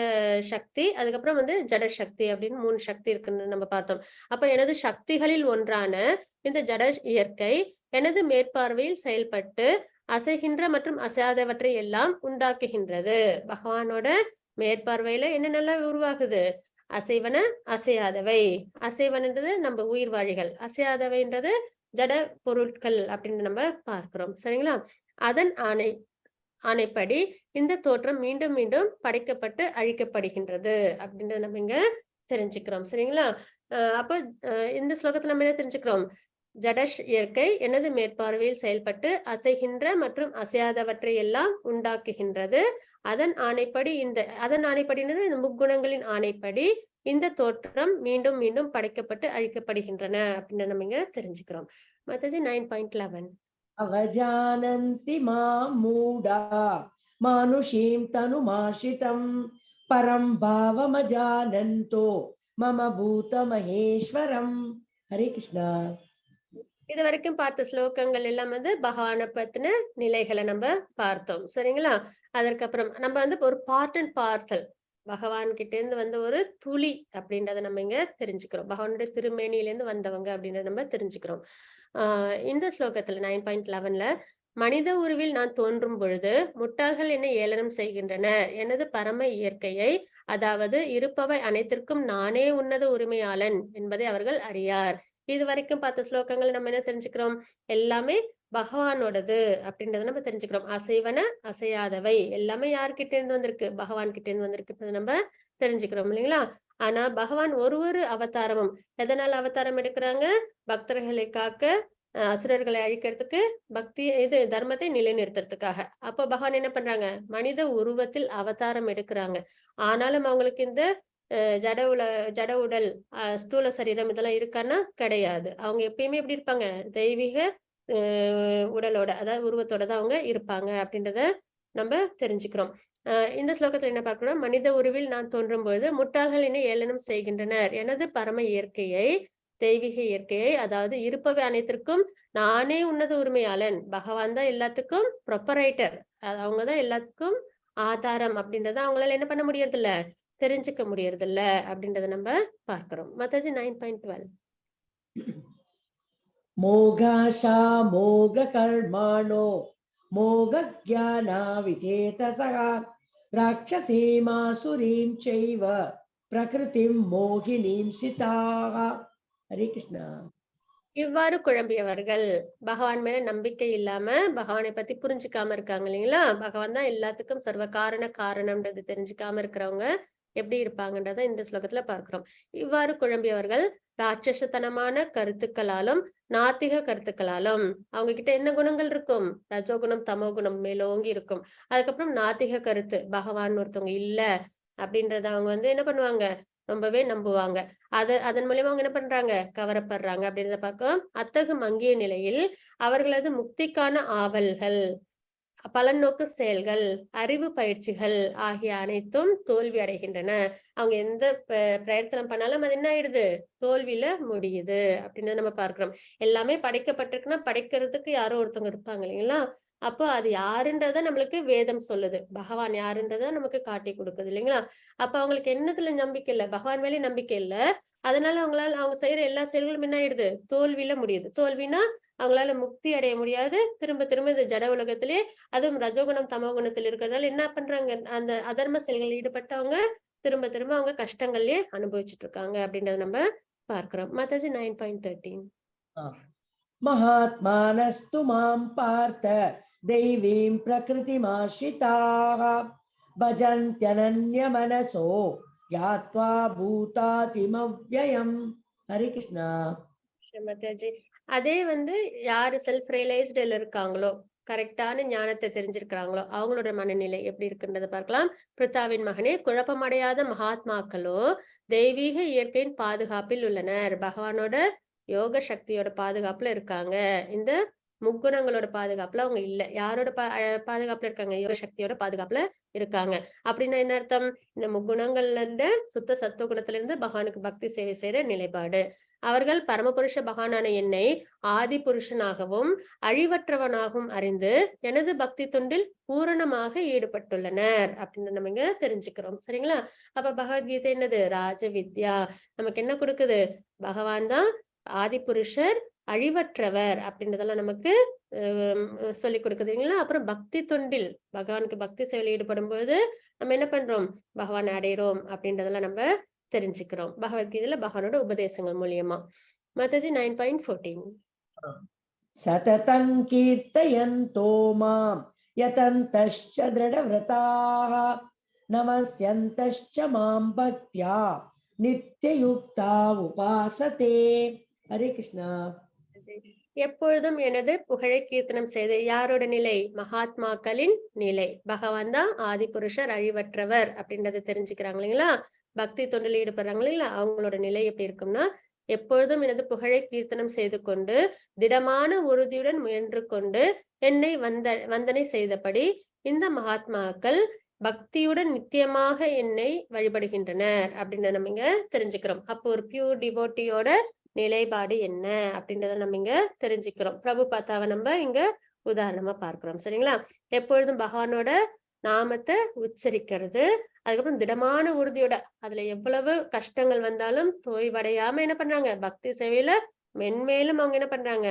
சக்தி, அதுக்கப்புறம் ஜடசக்தி அப்படின்னு 3 சக்தி இருக்குன்னு நம்ம பார்த்தோம். அப்ப எனது சக்திகளில் ஒன்றான இந்த ஜட இயற்கை எனது மேற்பார்வையில் செயல்பட்டு அசைகின்ற மற்றும் அசையாதவற்றை எல்லாம் உண்டாக்குகின்றது. பகவானோட மேற்பார்வையில என்னென்னலாம் உருவாகுது? அசைவன அசையாதவை. அசைவன்ன்றது நம்ம உயிர்வாழிகள், அசையாதவைன்றது ஜட பொருட்கள் அப்படின்னு நம்ம பார்க்கிறோம். சரிங்களா? அதன் ஆணைப்படி இந்த தோற்றம் மீண்டும் மீண்டும் படைக்கப்பட்டு அழிக்கப்படுகின்றது அப்படின்றத நம்ம இங்க தெரிஞ்சுக்கிறோம். சரிங்களா? அப்ப இந்த ஸ்லோகத்துல நம்ம என்ன தெரிஞ்சுக்கிறோம்? ஜடஷ் இயற்கை எனது மேற்பார்வையில் செயல்பட்டு அசைகின்ற மற்றும் அசையாதவற்றை எல்லாம் உண்டாக்குகின்றது. அதன் ஆணைப்படி இந்த முக்குணங்களின் ஆணைப்படி இந்த தோற்றம் மீண்டும் மீண்டும் படைக்கப்பட்டு அழிக்கப்படுகின்றன அப்படின்னு நம்ம இங்க தெரிஞ்சுக்கிறோம். மாதாஜி 9.11 அவஜானந்தி மாம் மூடா மானுஷீம் தனுமாஷிதம் பரம் பாவமஜானந்தோ மம பூத மகேஸ்வரம். ஹரே கிருஷ்ணா. இது வரைக்கும் பார்த்த ஸ்லோகங்கள் எல்லாம் பகவானை பத்தின நிலைகளை நம்ம பார்த்தோம். சரிங்களா? அதற்கப்புறம் நம்ம ஒரு பார்ட் அண்ட் பார்சல், பகவான் கிட்ட இருந்து ஒரு துளி அப்படின்றத நம்ம இங்க தெரிஞ்சுக்கிறோம். பகவானுடைய திருமேனியிலிருந்து வந்தவங்க அப்படின்றத நம்ம தெரிஞ்சுக்கிறோம். இந்த ஸ்லோகத்துல 9.11ல மனித உருவில் நான் தோன்றும் பொழுது முட்டாள்கள் என்னை ஏளனம் செய்கின்றனர். எனது பரம இயற்கையை, அதாவது இருப்பவை அனைத்திற்கும் நானே உன்னத உரிமையாளன் என்பதை அவர்கள் அறியார். இது வரைக்கும் பார்த்த ஸ்லோகங்கள் நம்ம என்ன தெரிஞ்சுக்கிறோம்? எல்லாமே பகவானோடது அப்படின்றத நம்ம தெரிஞ்சுக்கிறோம். அசைவன அசையாதவை எல்லாமே யார்கிட்ட இருந்து வந்திருக்கு? பகவான் கிட்ட இருந்து வந்திருக்கு நம்ம தெரிஞ்சுக்கிறோம் இல்லைங்களா? ஆனா பகவான் ஒரு அவதாரமும் எதனால அவதாரம் எடுக்கிறாங்க? பக்தர்களை காக்க, அசுரர்களை அழிக்கிறதுக்கு, தர்மத்தை நிலைநிறுத்துறதுக்காக. அப்ப பகவான் என்ன பண்றாங்க? மனித உருவத்தில் அவதாரம் எடுக்கிறாங்க. ஆனாலும் அவங்களுக்கு இந்த ஜட உடல், ஸ்தூல சரீரம் இதெல்லாம் இருக்கான்னா கிடையாது. அவங்க எப்பயுமே எப்படி இருப்பாங்க? தெய்வீக உடலோட, அதாவது உருவத்தோட தான் அவங்க இருப்பாங்க அப்படின்றத நம்ம தெரிஞ்சுக்கிறோம். இந்த ஸ்லோகத்துல என்ன பார்க்கிறோம்? மனித உருவில் நான் தோன்றும் பொழுது முட்டாள்கள் என்னை ஏளனம் செய்கின்றனர். எனது பரம இயற்கையை, தெய்வீக இயற்கையை, அதாவது இருப்பவை அனைத்திற்கும் நானே உன்னத உரிமையாளன். பகவான் தான் எல்லாத்துக்கும் ப்ரொப்பரைட்டர். அவங்க தான் எல்லாத்துக்கும் ஆதாரம் அப்படின்றத அவங்களால என்ன பண்ண முடியறதில்ல? தெரிஞ்சுக்க முடியறதில்ல அப்படின்றத நம்ம பார்க்கிறோம். மத்தது 9.12. मोघाशा मोघकर्माणो मोघज्ञाना विचेतसः राक्षसीमासुरीं चैव प्रकृतिं मोहिनीं सिताः. हरे कृष्णा. இவ்வாறு குழம்பியவர்கள் பகவான் மேல நம்பிக்கை இல்லாம பகவானை பத்தி புரிஞ்சுக்காம இருக்காங்க இல்லைங்களா? பகவான் தான் எல்லாத்துக்கும் சர்வ காரணம்ன்றது தெரிஞ்சுக்காம இருக்கிறவங்க எப்படி இருப்பாங்கன்றத இந்த ஸ்லோகத்துல பார்க்கிறோம். இவ்வாறு குழம்பியவர்கள் ராட்சசத்தனமான கருத்துக்களாலும் நாத்திக கருத்துக்களாலும் அவங்க கிட்ட என்ன குணங்கள் இருக்கும்? ரஜோகுணம் தமோகுணம் மேலோங்கி இருக்கும். அதுக்கப்புறம் நாத்திக கருத்து, பகவான் ஒருத்தவங்க இல்ல அப்படின்றத அவங்க என்ன பண்ணுவாங்க? ரொம்பவே நம்புவாங்க. அதன் மூலியமா அவங்க என்ன பண்றாங்க? கவரப்படுறாங்க அப்படின்றத பார்க்கிறோம். அத்தகு மங்கிய நிலையில் அவர்களது முக்திக்கான ஆவல்கள், பலநோக்கு செயல்கள், அறிவு பயிற்சிகள் ஆகிய அனைத்தும் தோல்வி அடைகின்றன. அவங்க எந்த பிரயத்தனம் பண்ணாலும் அது என்ன ஆயிடுது? தோல்வியில முடியுது அப்படின்றத நம்ம பார்க்கிறோம். எல்லாமே படைக்கப்பட்டிருக்குன்னா படைக்கிறதுக்கு யாரோ ஒருத்தவங்க இருப்பாங்க இல்லைங்களா? அப்போ அது யாருன்றத நம்மளுக்கு வேதம் சொல்லுது. பகவான் யாருன்றத நமக்கு காட்டி கொடுக்குது இல்லைங்களா? அப்ப அவங்களுக்கு என்னத்துல நம்பிக்கை இல்ல? பகவான் மேலே நம்பிக்கை இல்ல. அதனால அவங்க செய்யற எல்லா செயல்களும் என்ன ஆயிடுது? தோல்வியில முடியுது. தோல்வினா அவங்களால முக்தி அடைய முடியாது. திரும்ப திரும்ப இந்த ஜட உலகத்திலே, அதுவும் ரஜோகுணம் தமோகுணத்தில் இருக்கிறதுனால என்ன பண்றாங்க? அந்த அதர்ம செயல்களில் ஈடுபட்டவங்க திரும்ப திரும்ப அவங்க கஷ்டங்கள்லயே அனுபவிச்சுட்டு இருக்காங்க அப்படின்றத நம்ம பார்க்கிறோம். மத்தது 9.13. महात्मानस्तु मां पार्थ दैवीं प्रकृतिमाश्रिताः भजन्त्यनन्यमनसो यात्वा भूतातिमव्ययम्. हरे कृष्णा. மத்தாஜி அதே யாரு செல்ஃப் ரியலைஸ்டுல இருக்காங்களோ, கரெக்டான ஞானத்தை தெரிஞ்சிருக்கிறாங்களோ அவங்களோட மனநிலை எப்படி இருக்குன்றத பார்க்கலாம். பிருத்தாவின் மகனே, குழப்பமடையாத மகாத்மாக்களோ தெய்வீக இயற்கையின் பாதுகாப்பில் உள்ளனர். பகவானோட யோக சக்தியோட பாதுகாப்புல இருக்காங்க. இந்த முக்குணங்களோட பாதுகாப்புல அவங்க இல்ல. யாரோட பாதுகாப்புல இருக்காங்க? யோக சக்தியோட பாதுகாப்புல இருக்காங்க. அப்படின்னா என்ன அர்த்தம்? இந்த முக்குணங்கள்ல இருந்து சுத்த சத்துவ குணத்துல இருந்து பகவானுக்கு பக்தி சேவை செய்யற நிலைப்பாடு. அவர்கள் பரமபுருஷ பகவானான என்னை ஆதி புருஷனாகவும் அழிவற்றவனாகவும் அறிந்து எனது பக்தி தொண்டில் பூரணமாக ஈடுபட்டுள்ளனர் அப்படின்னு நம்ம இங்க தெரிஞ்சுக்கிறோம். சரிங்களா? அப்ப பகவத்கீதை என்னது? ராஜ வித்யா. நமக்கு என்ன கொடுக்குது? பகவான் தான் ஆதி புருஷர், அழிவற்றவர் அப்படின்றதெல்லாம் நமக்கு சொல்லிக் கொடுக்குதுங்களா? அப்புறம் பக்தி தொண்டில் பகவானுக்கு பக்தி சேவையில் ஈடுபடும் பொழுது நம்ம என்ன பண்றோம்? பகவான் அடைகிறோம் அப்படின்றதெல்லாம் நம்ம தெரிஞ்சுக்கிறோம் பகவத்கீதையில பகவானோட உபதேசங்கள் மூலியமா. மத்தது 9.14. சததம் கீர்த்தயந்தோ மாம் யதந்தश्च दृढव्रताः நமஸ்யந்தश्च மாம் பக்த்யா நித்யயுக்தா உபாசதே. ஹரே கிருஷ்ணா. எப்பொழுதும் எனது புகழை கீர்த்தனம் செய்து, யாரோட நிலை? மகாத்மாக்களின் நிலை. பகவான் தான் ஆதி புருஷர், அழிவற்றவர் அப்படின்றத தெரிஞ்சுக்கிறாங்க இல்லைங்களா? பக்தி தொண்டில் ஈடுபடுறாங்க இல்லைங்களா? அவங்களோட நிலை எப்படி இருக்கும்னா, எப்பொழுதும் எனது புகழை கீர்த்தனம் செய்து கொண்டு திடமான உறுதியுடன் முயன்று கொண்டு என்னை வந்தனை செய்தபடி இந்த மகாத்மாக்கள் பக்தியுடன் நித்தியமாக என்னை வழிபடுகின்றனர் அப்படின்றத நம்ம இங்க தெரிஞ்சுக்கிறோம். அப்போ ஒரு பியூர் டிவோட்டியோட நிலைப்பாடு என்ன அப்படின்றத நம்ம இங்க தெரிஞ்சுக்கிறோம். பிரபு பாத்தாவை நம்ம இங்க உதாரணமா பார்க்கிறோம். சரிங்களா? எப்பொழுதும் பகவானோட நாமத்தை உச்சரிக்கிறது, அதுக்கப்புறம் திடமான உறுதியோட, அதுல எவ்வளவு கஷ்டங்கள் வந்தாலும் தோய்வடையாம என்ன பண்றாங்க? பக்தி சேவையில மென்மேலும் அவங்க என்ன பண்றாங்க?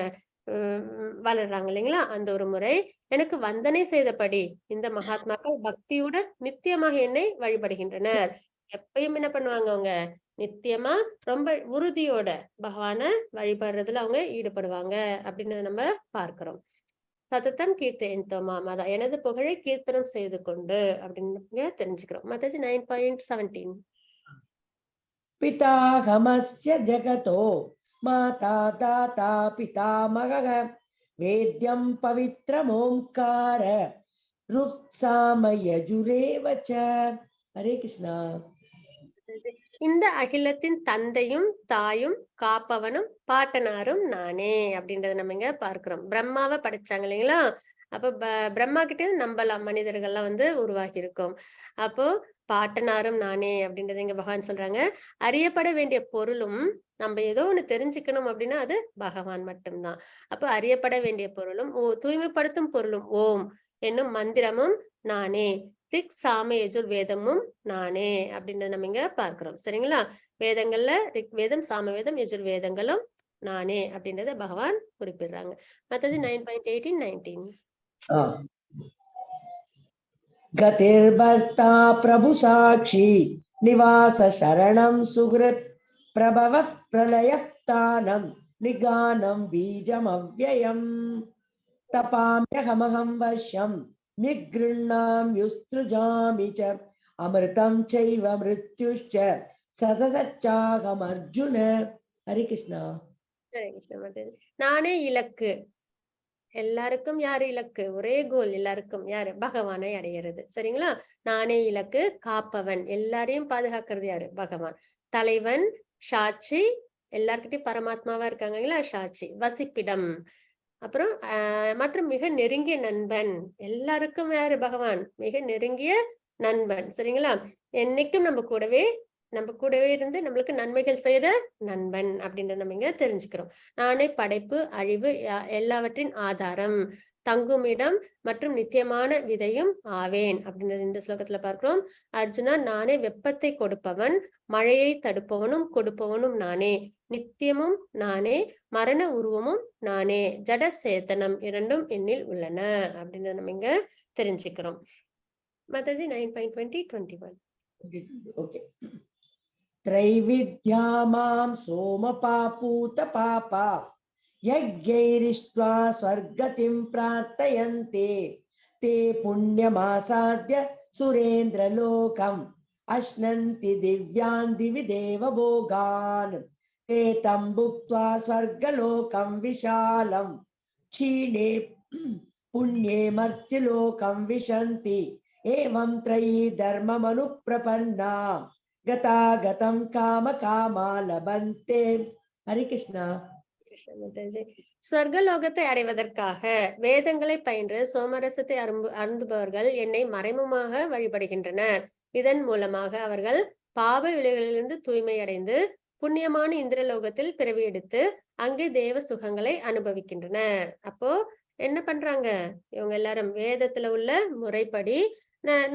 வளர்றாங்க இல்லைங்களா? அந்த ஒரு முறை. எனக்கு வந்தனை செய்தபடி இந்த மகாத்மாக்கள் பக்தியுடன் நித்தியமாக என்னை வழிபடுகின்றனர். எப்பயும் என்ன பண்ணுவாங்க? அவங்க நித்தியமா ரொம்ப உறுதியோட பகவான வழிபடுறதுல அவங்க ஈடுபடுவாங்க அப்படின்னு நம்ம பார்க்கிறோம். சததம் கீர்த்தயந்தோ மாம், அதான் எனது புகழை கீர்த்தனம் செய்து கொண்டு அப்படின்னு தெரிஞ்சுக்கிறோம். மத்தது 9.17. பிதாகமஸ்ய ஜகதோ மாதா தாதா பிதாமகः வேத்யம் பவித்ரமோம்கார ருக்சாமயஜுரேவ ச. ஹரே கிருஷ்ணா. இந்த அகிலத்தின் தந்தையும் தாயும் காப்பவனும் பாட்டனாரும் நானே அப்படின்றத நம்ம இங்க பார்க்கிறோம். பிரம்மாவை படைச்சாங்க இல்லைங்களா? அப்ப பிரம்மா கிட்ட இருந்து நம்பலாம் மனிதர்கள்லாம் வந்து உருவாகி இருக்கும். அப்போ பாட்டனாரும் நானே அப்படின்றத இங்க பகவான் சொல்றாங்க. அறியப்பட வேண்டிய பொருளும் நம்ம ஏதோ ஒண்ணு தெரிஞ்சுக்கணும் அப்படின்னா அது பகவான் மட்டும்தான். அப்ப அறியப்பட வேண்டிய பொருளும் தூய்மைப்படுத்தும் பொருளும் ஓம் என்னும் மந்திரமும் நானே. ரிக் சாம யஜுர் வேதமும் நானே அப்படின்றத நம்ம இங்க பார்க்கிறோம். சரிங்களா? வேதங்கள்ல ரிக் வேதம், சாம வேதம், யஜுர் வேதங்களும் நானே அப்படின்றத பகவான் குறிப்பிடுறாங்க. மத்தது 9.18, 19. ஆ. गतिर्भर्ता प्रभु साक्षी निवास शरणं सुहृत् प्रभवः प्रलयः तानं निगानं बीजमव्ययम् तपाम्यहमहं वर्षं निगृह्णाम्युत्सृजामि च अमृतं चैव मृत्युश्च सततच्चाहमर्जुन. हरे कृष्णा. சரி கிருஷ்ண மத்தது. நானே இலக்கு. எல்லாருக்கும் யாரு இலக்கு? ஒரே கோல் எல்லாருக்கும். யாரு? பகவானை அடையிறது. சரிங்களா? நானே இலக்கு. காப்பவன். எல்லாரையும் பாதுகாக்கிறது யாரு? பகவான். தலைவன், சாட்சி, எல்லார்கிட்டயும் பரமாத்மாவா இருக்காங்களா? சாட்சி. வசிப்பிடம். அப்புறம் மற்றும் மிக நெருங்கிய நண்பன். எல்லாருக்கும் யாரு? பகவான். மிக நெருங்கிய நண்பன். சரிங்களா? என்னைக்கும் நம்ம கூடவே இருந்து நம்மளுக்கு நன்மைகள் செய்யற நண்பன் அப்படின்றத நம்ம இங்க தெரிஞ்சுக்கிறோம். நானே படைப்பு, அழிவு எல்லாவற்றின் ஆதாரம், தங்குமிடம் மற்றும் நித்தியமான விதையும் ஆவேன் அப்படின்றது இந்த ஸ்லோகத்துல பார்க்கிறோம். அர்ஜுனா, நானே வெப்பத்தை கொடுப்பவன், மழையை தடுப்பவனும் கொடுப்பவனும் நானே, நித்தியமும் நானே, மரண உருவமும் நானே, ஜட சேத்தனம் இரண்டும் என்னில் உள்ளன அப்படின்றத நம்ம இங்க தெரிஞ்சுக்கிறோம். மத்தது 9.20, 21. Okay. त्रैविद्या मां सोमपापूत पापा यज्ञैरिष्ट्वा स्वर्गतिं प्रार्थयन्ते ते पुण्यमासाद्य सुरेन्द्रलोकम् अश्नन्ति दिव्यान् दिवि देवभोगान् ते तं भुक्त्वा स्वर्गलोकं विशालं क्षीणे पुण्ये मर्त्यलोकं विशन्ति एवं त्रयी धर्ममनुप्रपन्ना गतागतं काम कामा लभन्ते. हरे कृष्णा. சொர்க்கலோகத்தை அடைவதற்காக வேதங்களை பயின்று சோமரசத்தை அருந்துபவர்கள் என்னை மறைமுகமாக வழிபடுகின்றனர். இதன் மூலமாக அவர்கள் பாவ விளைகளிலிருந்து தூய்மை அடைந்து புண்ணியமான இந்திரலோகத்தில் பிறவி எடுத்து அங்கே தேவ சுகங்களை அனுபவிக்கின்றனர். அப்போ என்ன பண்றாங்க? இவங்க எல்லாரும் வேதத்துல உள்ள முறைப்படி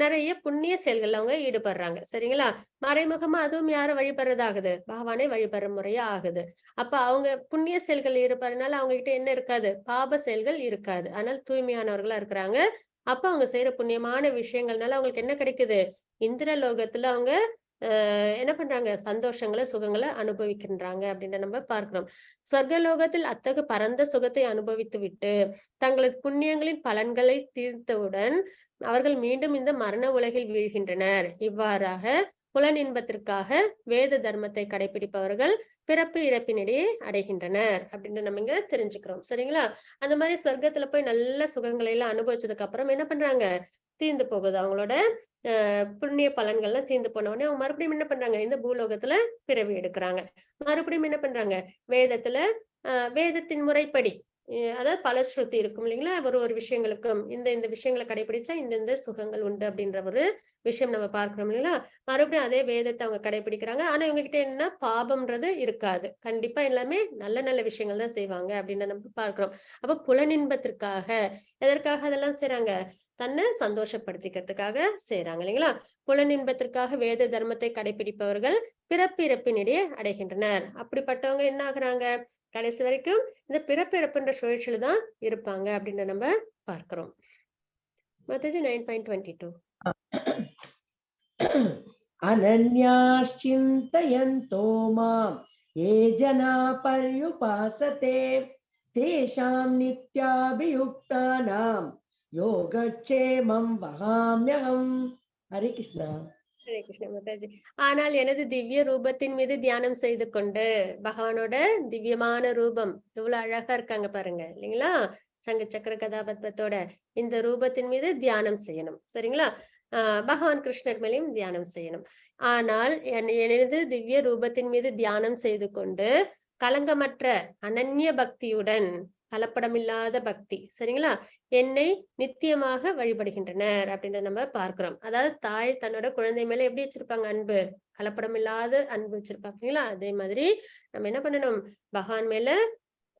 நிறைய புண்ணிய செயல்கள் அவங்க ஈடுபடுறாங்க. சரிங்களா? மறைமுகமா அதுவும் யாரை வழிபடுறதாகுது? பகவானை வழிபடுற முறையா ஆகுது. அப்ப அவங்க புண்ணிய செயல்கள் ஈடுபடுறதுனால அவங்க கிட்ட என்ன இருக்காது? பாப செயல்கள் இருக்காது. அதனால தூய்மையானவர்களா இருக்கிறாங்க. அப்ப அவங்க செய்யற புண்ணியமான விஷயங்கள்னால அவங்களுக்கு என்ன கிடைக்குது? இந்திரலோகத்துல அவங்க என்ன பண்றாங்க? சந்தோஷங்களை, சுகங்களை அனுபவிக்கின்றாங்க அப்படின்னு நம்ம பார்க்கிறோம். சொர்க்கலோகத்தில் அத்தகு பரந்த சுகத்தை அனுபவித்து விட்டு தங்களது புண்ணியங்களின் பலன்களை தீர்த்தவுடன் அவர்கள் மீண்டும் இந்த மரண உலகில் வீழ்கின்றனர். இவ்வாறாக புலனின்பத்திற்காக வேத தர்மத்தை கடைபிடிப்பவர்கள் பிறப்பு இறப்பினிடையே அடைகின்றனர் அப்படின்னு நம்ம இங்க தெரிஞ்சுக்கிறோம். சரிங்களா? அந்த மாதிரி சொர்க்கத்துல போய் நல்ல சுகங்களை எல்லாம் அனுபவிச்சதுக்கு அப்புறம் என்ன பண்றாங்க? தீர்ந்து போகுது அவங்களோட புண்ணிய பலன்கள்லாம் தீர்ந்து போன உடனே அவங்க மறுபடியும் என்ன பண்றாங்க? இந்த பூலோகத்துல பிறவி எடுக்கிறாங்க. மறுபடியும் என்ன பண்றாங்க? வேதத்துல வேதத்தின் முறைப்படி அதாவது பலஸ்ருதி இருக்கும் இல்லைங்களா? ஒரு விஷயங்களுக்கும் இந்த விஷயங்களை கடைபிடிச்சா இந்த சுகங்கள் உண்டு அப்படின்ற ஒரு விஷயம் நம்ம பார்க்கிறோம் இல்லைங்களா? மறுபடியும் அதே வேதத்தை அவங்க கடைபிடிக்கிறாங்க. ஆனா இவங்க கிட்ட என்ன பாபம்ன்றது இருக்காது. கண்டிப்பா எல்லாமே நல்ல நல்ல விஷயங்கள் தான் செய்வாங்க அப்படின்னு நம்ம பார்க்கிறோம். அப்ப புலனின்பத்திற்காக எதற்காக அதெல்லாம் செய்றாங்க? தன்னை சந்தோஷப்படுத்திக்கிறதுக்காக செய்யறாங்க இல்லைங்களா? புலனின்பத்திற்காக வேத தர்மத்தை கடைபிடிப்பவர்கள் பிறப்பு இறப்பினிடையே அடைகின்றனர். அப்படிப்பட்டவங்க என்ன ஆகுறாங்க? கடைசி வரைக்கும் இந்த பிறப்பு இறப்புன்ற சுழற்சியில தான் இருப்பாங்க அப்படின்னு நம்ம பார்க்கிறோம். மத்தது 9.22. अनन्याश्चिन्तयन्तो मां ये जना पर्युपासते तेषां नित्याभियुक्तानां योगक्षेमं वहाम्यहम्. हरे कृष्णा. ஹரே கிருஷ்ண மாதாஜி. ஆனால் எனது திவ்ய ரூபத்தின் மீது தியானம் செய்து கொண்டு பகவானோட திவ்யமான ரூபம் எவ்வளவு அழகா இருக்காங்க பாருங்க இல்லைங்களா? சங்க சக்கர கதாபத்மத்தோட இந்த ரூபத்தின் மீது தியானம் செய்யணும். சரிங்களா? பகவான் கிருஷ்ணர் மேலேயும் தியானம் செய்யணும். ஆனால் எனது திவ்ய ரூபத்தின் மீது தியானம் செய்து கொண்டு கலங்கமற்ற அனன்ய பக்தியுடன் கலப்படமில்லாத பக்தி. சரிங்களா? என்னை நித்தியமாக வழிபடுகின்றனர் அப்படின்றத நம்ம பார்க்கிறோம். அதாவது தாய் தன்னோட குழந்தை மேல எப்படி வச்சிருப்பாங்க அன்பு? கலப்படமில்லாத அன்பு வச்சிருப்பாங்களா? அதே மாதிரி நம்ம என்ன பண்ணணும்? பகவான் மேல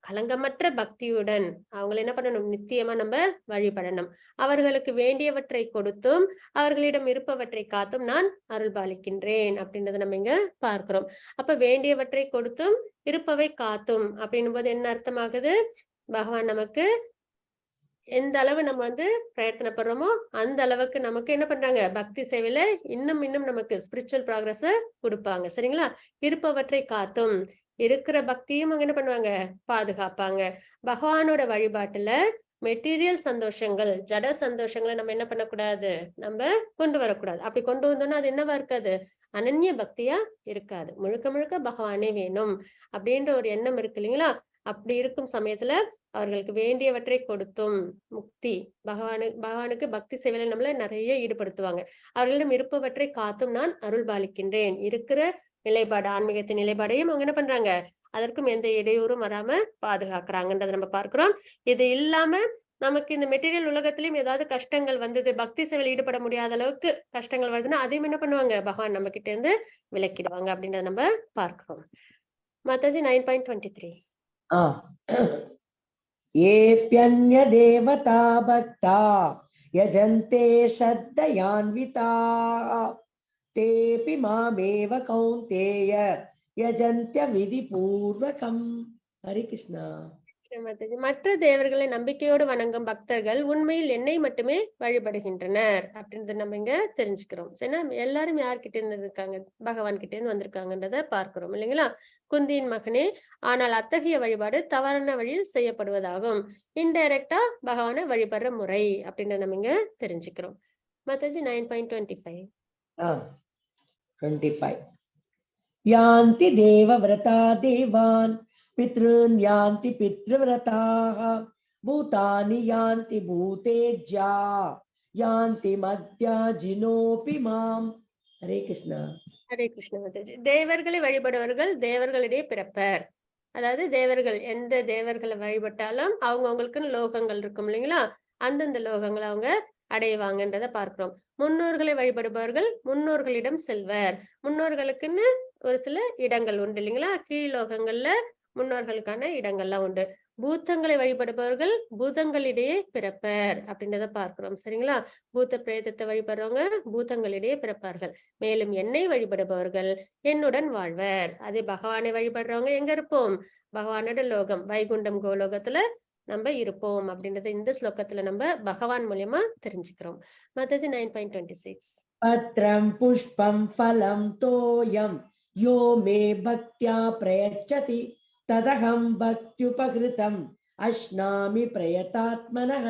களங்கமற்ற பக்தியுடன் அவங்கள என்ன பண்ணணும்? நித்தியமா நம்ம வழிபடணும். அவர்களுக்கு வேண்டியவற்றை கொடுத்தும், அவர்களிடம் இருப்பவற்றை காத்தும் நான் அருள் பாலிக்கின்றேன் அப்படின்றத நம்ம இங்க பார்க்கிறோம். அப்ப வேண்டியவற்றை கொடுத்தும், இருப்பவை காத்தும் அப்படின்னும்போது என்ன அர்த்தமாகுது? பகவான் நமக்கு எந்த அளவு நம்ம வந்து பிரயத்தனப்படுறோமோ, அந்த அளவுக்கு நமக்கு என்ன பண்றாங்க? பக்தி சேவையில இன்னும் இன்னும் நமக்கு ஸ்பிரிச்சுவல் ப்ராக்ரஸ குடுப்பாங்க. சரிங்களா? இருப்பவற்றை காத்தும், இருக்கிற பக்தியும் அவங்க என்ன பண்ணுவாங்க? பாதுகாப்பாங்க. பகவானோட வழிபாட்டுல மெட்டீரியல் சந்தோஷங்கள், ஜட சந்தோஷங்கள நம்ம என்ன பண்ணக்கூடாது? நம்ப கொண்டு வரக்கூடாது. அப்படி கொண்டு வந்தோம்னா, அது என்னவா இருக்காது? அனன்ய பக்தியா இருக்காது. முழுக்க முழுக்க பகவானே வேணும். அப்படின்ற ஒரு எண்ணம் இருக்கு இல்லைங்களா? அப்படி இருக்கும் சமயத்துல அவர்களுக்கு வேண்டியவற்றை கொடுத்தும் முக்தி பகவானுக்கு பக்தி சேவையில நம்மள நிறைய ஈடுபடுத்துவாங்க. அவர்களிடம் இருப்பவற்றை காத்தும் நான் அருள் பாலிக்கின்றேன். இருக்கிற நிலைப்பாடு, ஆன்மீகத்தின் நிலைப்பாடையும் அவங்க என்ன பண்றாங்க? அதற்கும் எந்த இடையூறும் வராம பாதுகாக்கிறாங்கன்றத நம்ம பார்க்கிறோம். இது இல்லாம நமக்கு இந்த மெட்டீரியல் உலகத்திலயும் ஏதாவது கஷ்டங்கள் வந்தது, பக்தி சேவையில ஈடுபட முடியாத அளவுக்கு கஷ்டங்கள் வருதுன்னா, அதையும் என்ன பண்ணுவாங்க? பகவான் நம்ம கிட்ட இருந்து விலக்கிடுவாங்க அப்படின்றத நம்ம பார்க்கிறோம். மாதாஜி 9.23. ஆ येऽप्यन्यदेवता भक्ता यजन्ते श्रद्धयान्विताः तेऽपि मामेव कौन्तेय यजन्त्य विधिपूर्वकम्. हरे कृष्णा. மாதாஜி, மற்ற தேவர்களை நம்பிக்கையோடு வணங்கும் பக்தர்கள் உண்மையில் என்னை மட்டுமே வழிபடுகின்றனர் அப்படின்றத நம்ம இங்க தெரிஞ்சுக்கிறோம். சரினா எல்லாரும் யார்கிட்ட இருந்து இருக்காங்க? பகவான் கிட்ட இருந்து வந்திருக்காங்கன்றத பார்க்கிறோம் இல்லைங்களா? குந்தியின் மகனே, ஆனால் அத்தகைய வழிபாடு தவறான வழியில் செய்யப்படுவதாகும். இன்டைரக்டா பகவானை வழிபடுற முறை அப்படின்னு நம்ம இங்க தெரிஞ்சுக்கிறோம். மாதாஜி 9.25. 25 यान्ति देवव्रता देवान् पितॄन् यान्ति पितृव्रताः भूतानि यान्ति भूतेज्या यान्ति मद्याजिनोऽपि माम्. हरे कृष्णा. ஹரே கிருஷ்ண மாதாஜி. தேவர்களை வழிபடுவர்கள் தேவர்களிடையே பிறப்பர். அதாவது தேவர்கள் எந்த தேவர்களை வழிபட்டாலும் அவங்களுக்குன்னு லோகங்கள் இருக்கும் இல்லைங்களா? அந்தந்த லோகங்களை அவங்க அடைவாங்கன்றத பார்க்கிறோம். முன்னோர்களை வழிபடுபவர்கள் முன்னோர்களிடம் செல்வர். முன்னோர்களுக்குன்னு ஒரு சில இடங்கள் உண்டு இல்லைங்களா? கீழ் லோகங்கள்ல முன்னோர்களுக்கான இடங்கள்லாம் உண்டு. பூதங்களை வழிபடுபவர்கள் பூதங்களிடையே பிறப்பர் அப்படின்றத பார்க்கிறோம். சரிங்களா? பூத்த பிரேதத்தை வழிபடுறவங்க பூதங்களிடையே பிறப்பார்கள். மேலும் என்னை வழிபடுபவர்கள் என்னுடன் வாழ்வர். அதே பகவானை வழிபடுறவங்க எங்க இருப்போம்? பகவானோட லோகம் வைகுண்டம் கோலோகத்துல நம்ம இருப்போம் அப்படின்றத இந்த ஸ்லோகத்துல நம்ம பகவான் மூலியமா தெரிஞ்சுக்கிறோம். மாதாஜி 9.26. பத்ரம் புஷ்பம் ஃபலம் தோயம் யோ மே பக்த்யா பிரயச்சதி ததகம் பக்த்யுபகிருதம் அஷ்னாமி பிரயதாத்மனஹ.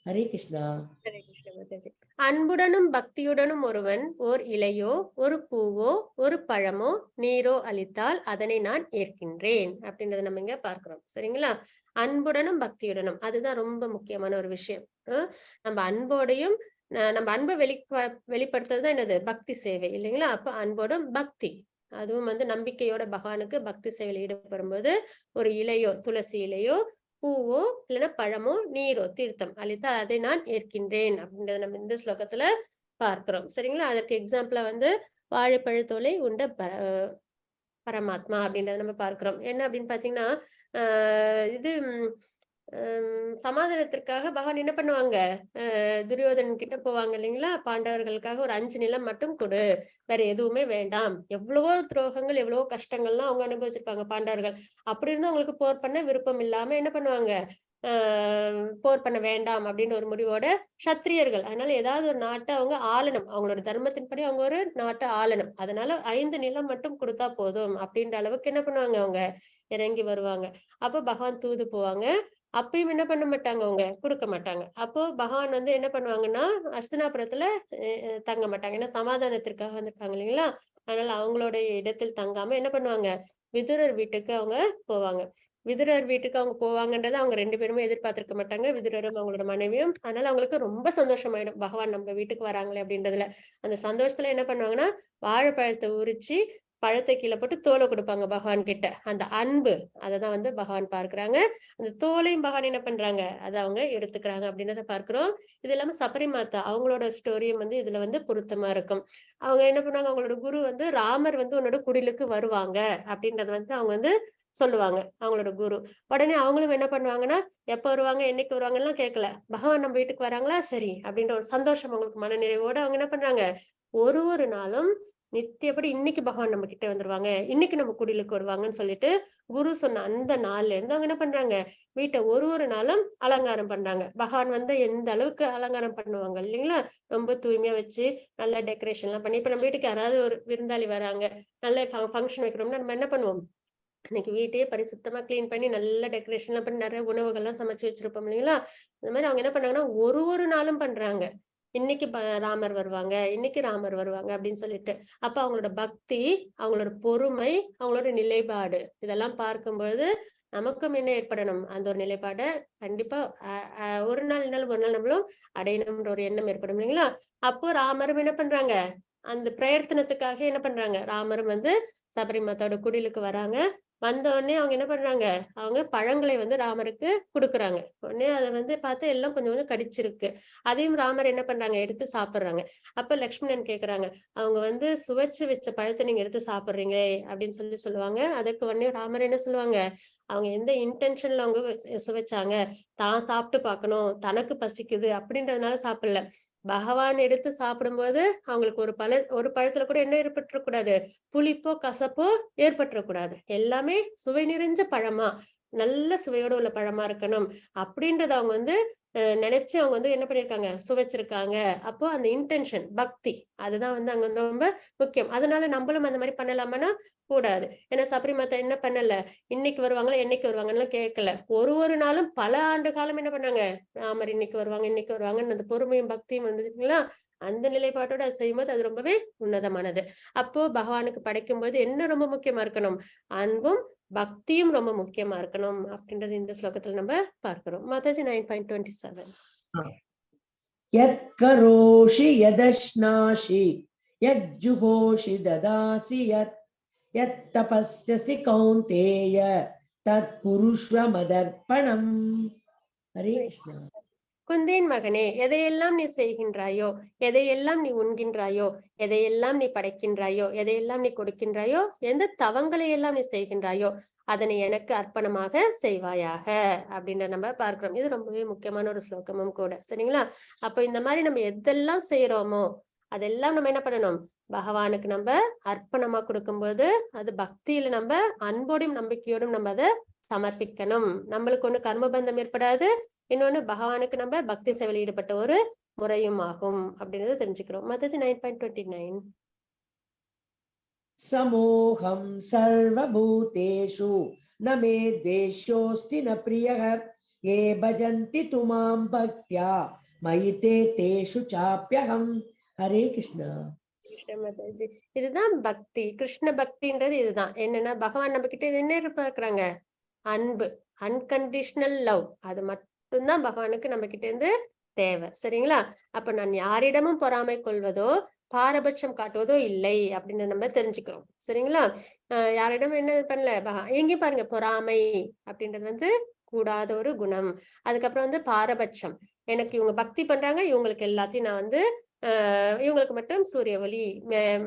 ஹரே கிருஷ்ணா. ஹரே கிருஷ்ண மாதாஜி. அன்புடனும் பக்தியுடனும் ஒருவன் ஓர் இலையோ ஒரு பூவோ ஒரு பழமோ நீரோ அளித்தால் அதனை நான் ஏற்கின்றேன் அப்படின்றத நம்ம இங்க பார்க்கிறோம். சரிங்களா? அன்புடனும் பக்தியுடனும் அதுதான் ரொம்ப முக்கியமான ஒரு விஷயம். நம்ம அன்போடையும் நம்ம அன்பை வெளிப்படுத்துறது என்னது? பக்தி சேவை இல்லைங்களா? அப்ப அன்போடும் பக்தி, அதுவும் வந்து நம்பிக்கையோட பகவானுக்கு பக்தி சேவையில் ஈடுபடும்போது ஒரு இலையோ துளசி இலையோ பூவோ இல்லைன்னா பழமோ நீரோ தீர்த்தம் அளித்தால் அதை நான் ஏற்கின்றேன் அப்படின்றத நம்ம இந்த ஸ்லோகத்துல பார்க்கிறோம். சரிங்களா? அதற்கு எக்ஸாம்பிளா வந்து வாழைப்பழத்தோலை உண்ட பரமாத்மா அப்படின்றத நம்ம பார்க்கிறோம். என்ன அப்படின்னு பாத்தீங்கன்னா இது சமாதானத்திற்காக பகவான் என்ன பண்ணுவாங்க? துரியோதனன் கிட்ட போவாங்க இல்லைங்களா? பாண்டவர்களுக்காக ஒரு 5 நிலம் மட்டும் கொடு, வேற எதுவுமே வேண்டாம். எவ்வளவோ துரோகங்கள் எவ்வளவோ கஷ்டங்கள்லாம் அவங்க அனுபவிச்சிருப்பாங்க பாண்டவர்கள். அப்படி இருந்து அவங்களுக்கு போர் பண்ண விருப்பம் இல்லாம என்ன பண்ணுவாங்க? போர் பண்ண வேண்டாம் அப்படின்னு ஒரு முடிவோட சத்திரியர்கள் அதனால ஏதாவது ஒரு நாட்டை அவங்க ஆளணும், அவங்களோட தர்மத்தின்படி அவங்க ஒரு நாட்டை ஆளணும். அதனால 5 நிலம் மட்டும் கொடுத்தா போதும் அப்படின்ற அளவுக்கு என்ன பண்ணுவாங்க? அவங்க இறங்கி வருவாங்க. அப்போ பகவான் தூது போவாங்க. அப்பயும் என்ன பண்ண மாட்டாங்க? அவங்க கொடுக்க மாட்டாங்க. அப்போ பகவான் வந்து என்ன பண்ணுவாங்கன்னா அஸ்தினாபுரத்துல தங்க மாட்டாங்க. ஏன்னா சமாதானத்திற்காக வந்திருக்காங்க இல்லைங்களா? அதனால அவங்களோட இடத்தில் தங்காம என்ன பண்ணுவாங்க? விதுரர் வீட்டுக்கு அவங்க போவாங்க. விதுரர் வீட்டுக்கு அவங்க போவாங்கன்றதை அவங்க 2 பேருமே எதிர்பார்த்திருக்க மாட்டாங்க. விதுரரும் அவங்களோட மனைவியும். அதனால அவங்களுக்கு ரொம்ப சந்தோஷமாயிடும். பகவான் நம்ம வீட்டுக்கு வராங்களே அப்படின்றதுல. அந்த சந்தோஷத்துல என்ன பண்ணுவாங்கன்னா வாழைப்பழத்தை உரிச்சு பழத்தை கீழே போட்டு தோலை கொடுப்பாங்க பகவான் கிட்ட. அந்த அன்பு அததான் வந்து பகவான் பார்க்கிறாங்க. அந்த தோலையும் பகவான் என்ன பண்றாங்க, அதை அவங்க எடுத்துக்கிறாங்க அப்படின்றத பார்க்கிறோம். இது இல்லாம சபரி மாதா அவங்களோட ஸ்டோரியும் வந்து இதுல வந்து பொருத்தமா இருக்கும். அவங்க என்ன பண்ணாங்க, அவங்களோட குரு வந்து ராமர் வந்து உன்னோட குடிலுக்கு வருவாங்க அப்படின்றத வந்து அவங்க வந்து சொல்லுவாங்க, அவங்களோட குரு. உடனே அவங்களும் என்ன பண்ணுவாங்கன்னா, எப்ப வருவாங்க, என்னைக்கு வருவாங்கலாம் கேட்கல. பகவான் நம்ம வீட்டுக்கு வராங்களா, சரி அப்படின்ற ஒரு சந்தோஷம் அவங்களுக்கு மனநிறைவோட அவங்க என்ன பண்றாங்க, ஒரு ஒரு நாளும் நித்தியப்படி இன்னைக்கு பகவான் நம்ம கிட்ட வந்துருவாங்க, இன்னைக்கு நம்ம குடிலுக்கு வருவாங்கன்னு சொல்லிட்டு குரு சொன்ன அந்த நாள்ல இருந்து அவங்க என்ன பண்றாங்க, வீட்டை ஒரு ஒரு நாளும் அலங்காரம் பண்றாங்க. பகவான் வந்து எந்த அளவுக்கு அலங்காரம் பண்ணுவாங்க இல்லைங்களா, ரொம்ப தூய்மையா வச்சு நல்ல டெக்கரேஷன் எல்லாம் பண்ணி. இப்ப நம்ம வீட்டுக்கு யாராவது ஒரு விருந்தாளி வராங்க, நல்ல ஃபங்க்ஷன் வைக்கிறோம்னா நம்ம என்ன பண்ணுவோம், அன்னைக்கு வீட்டையே பரிசுத்தமா கிளீன் பண்ணி நல்ல டெக்கரேஷன்லாம் பண்ணி நிறைய உணவுகள்லாம் சமைச்சு வச்சிருப்போம் இல்லைங்களா. அந்த மாதிரி அவங்க என்ன பண்ணாங்கன்னா ஒரு ஒரு நாளும் பண்றாங்க. இன்னைக்கு ராமர் வருவாங்க, இன்னைக்கு ராமர் வருவாங்க அப்படின்னு சொல்லிட்டு. அப்ப அவங்களோட பக்தி, அவங்களோட பொறுமை, அவங்களோட நிலைப்பாடு இதெல்லாம் பார்க்கும்பொழுது நமக்கும் என்ன ஏற்படணும், அந்த ஒரு நிலைப்பாட கண்டிப்பா ஒரு நாள் இல்லைனாலும் ஒரு நாள் நம்மளும் அடையணும்ன்ற ஒரு எண்ணம் ஏற்படும் இல்லைங்களா. அப்போ ராமரும் என்ன பண்றாங்க, அந்த பிரயத்தனத்துக்காக என்ன பண்றாங்க, ராமரும் வந்து சபரி மாதாவோட குடிலுக்கு வராங்க. வந்த உடனே அவங்க என்ன பண்றாங்க, அவங்க பழங்களை வந்து ராமருக்கு குடுக்குறாங்க. உடனே அதை வந்து பார்த்து எல்லாம் கொஞ்சம் கொஞ்சம் கடிச்சிருக்கு. அதையும் ராமர் என்ன பண்றாங்க, எடுத்து சாப்பிடுறாங்க. அப்ப லக்ஷ்மணன் கேக்குறாங்க, அவங்க வந்து சுவைச்சு வச்ச பழத்தை நீங்க எடுத்து சாப்பிடுறீங்களே அப்படின்னு சொல்லுவாங்க. அதற்கு உடனே ராமர் என்ன சொல்லுவாங்க, அவங்க எந்த இன்டென்ஷன்ல அவங்க சுவைச்சாங்க, தான் சாப்பிட்டு பார்க்கணும், தனக்கு பசிக்குது அப்படின்றதுனால சாப்பிடல. பகவான் எடுத்து சாப்பிடும்போது அவங்களுக்கு ஒரு பழத்துல கூட என்ன ஏற்பட்டுறக்கூடாது, புளிப்போ கசப்போ ஏற்பட்டுறக்கூடாது. எல்லாமே சுவை நிறைஞ்ச பழமா, நல்ல சுவையோட உள்ள பழமா இருக்கணும் அப்படின்றத அவங்க வந்து நினைச்சு அவங்க வந்து என்ன பண்ணிருக்காங்க, சுவைச்சிருக்காங்க. அப்போ அந்த இன்டென்ஷன் பக்தி அதுதான் வந்து அங்க வந்து ரொம்ப முக்கியம். அதனால நம்மளும் அந்த மாதிரி பண்ணலாமான்னா கூடாது. ஏன்னா சபரி மாதா என்ன பண்ணல, இன்னைக்கு வருவாங்களா என்னைக்கு வருவாங்கன்னு கேட்கல. ஒரு ஒரு நாளும் பல ஆண்டு காலம் என்ன பண்ணாங்க, ராமர் இன்னைக்கு வருவாங்க இன்னைக்கு வருவாங்கன்னு அந்த பொறுமையும் பக்தியும் வந்துங்களா, அந்த நிலைப்பாட்டோட அதை செய்யும்போது அது ரொம்பவே உன்னதமானது. அப்போ பகவானுக்கு படைக்கும்போது என்ன ரொம்ப முக்கியமா இருக்கணும், அன்பும் பக்தியும் ரொம்ப முக்கியமா இருக்கணும் அப்படின்றது இந்த ஸ்லோகத்துல நம்ம பார்க்கிறோம். மாதாஜி 9.27. யத் கரோஷி யதஷ்னாஷி யஜ்ஜுஹோஷி ததாசி யத் தபஸ்யசி கௌந்தேய தத் குருஷ்வ மதர்ப்பணம். ஹரே கிருஷ்ணா. குந்தேன் மகனே, எதையெல்லாம் நீ செய்கின்றாயோ, எதையெல்லாம் நீ உண்கின்றாயோ, எதையெல்லாம் நீ படைக்கின்றாயோ, எதையெல்லாம் நீ கொடுக்கின்றாயோ, எந்த தவங்களை எல்லாம் நீ செய்கின்றாயோ அதனை எனக்கு அர்ப்பணமாக செய்வாயாக அப்படின்னு நம்ம பார்க்கிறோம். இது ரொம்பவே முக்கியமான ஒரு ஸ்லோகமும் கூட, சரிங்களா. அப்ப இந்த மாதிரி நம்ம எதெல்லாம் செய்யறோமோ அதெல்லாம் நம்ம என்ன பண்ணணும், பகவானுக்கு நம்ம அர்ப்பணமா கொடுக்கும்போது அது பக்தியில நம்ம அன்போடும் நம்பிக்கையோடும் நம்ம அதை சமர்ப்பிக்கணும். நம்மளுக்கு ஒண்ணு கர்மபந்தம் ஏற்படாது, இன்னொன்னு பகவானுக்கு நம்ம பக்தி சேவையில் ஈடுபட்ட ஒரு முறையும் ஆகும் அப்படின்றத தெரிஞ்சுக்கிறோம். மாதாஜி 9.29. சமோகம் சர்வபூதேஷு ந மே தேஷ்யோஸ்தி ந பிரியஹ ஏ பஜந்தி துமாம் பக்த்யா மயி தே தேஷு சாப்யஹம். ஹரே கிருஷ்ணா. மாதாஜி, இதுதான் பக்தி. கிருஷ்ண பக்தின்றது இதுதான். என்னன்னா பகவான் நம்ம கிட்ட என்ன எதிர்பார்க்கிறாங்க, அன்பு, அன்கண்டிஷனல் லவ். அது மட்டும்தான் பகவானுக்கு நம்ம கிட்ட இருந்து தேவை, சரிங்களா. அப்ப நான் யாரிடமும் பொறாமை கொள்வதோ பாரபட்சம் காட்டுவதோ இல்லை அப்படின்னு நம்ம தெரிஞ்சுக்கிறோம், சரிங்களா. யாரிடம் என்ன பண்ணல எங்கேயும் பாருங்க, பொறாமை அப்படின்றது வந்து கூடாத ஒரு குணம். அதுக்கப்புறம் வந்து பாரபட்சம், எனக்கு இவங்க பக்தி பண்றாங்க, இவங்களுக்கு எல்லாத்தையும் நான் வந்து இவங்களுக்கு மட்டும் சூரிய ஒளி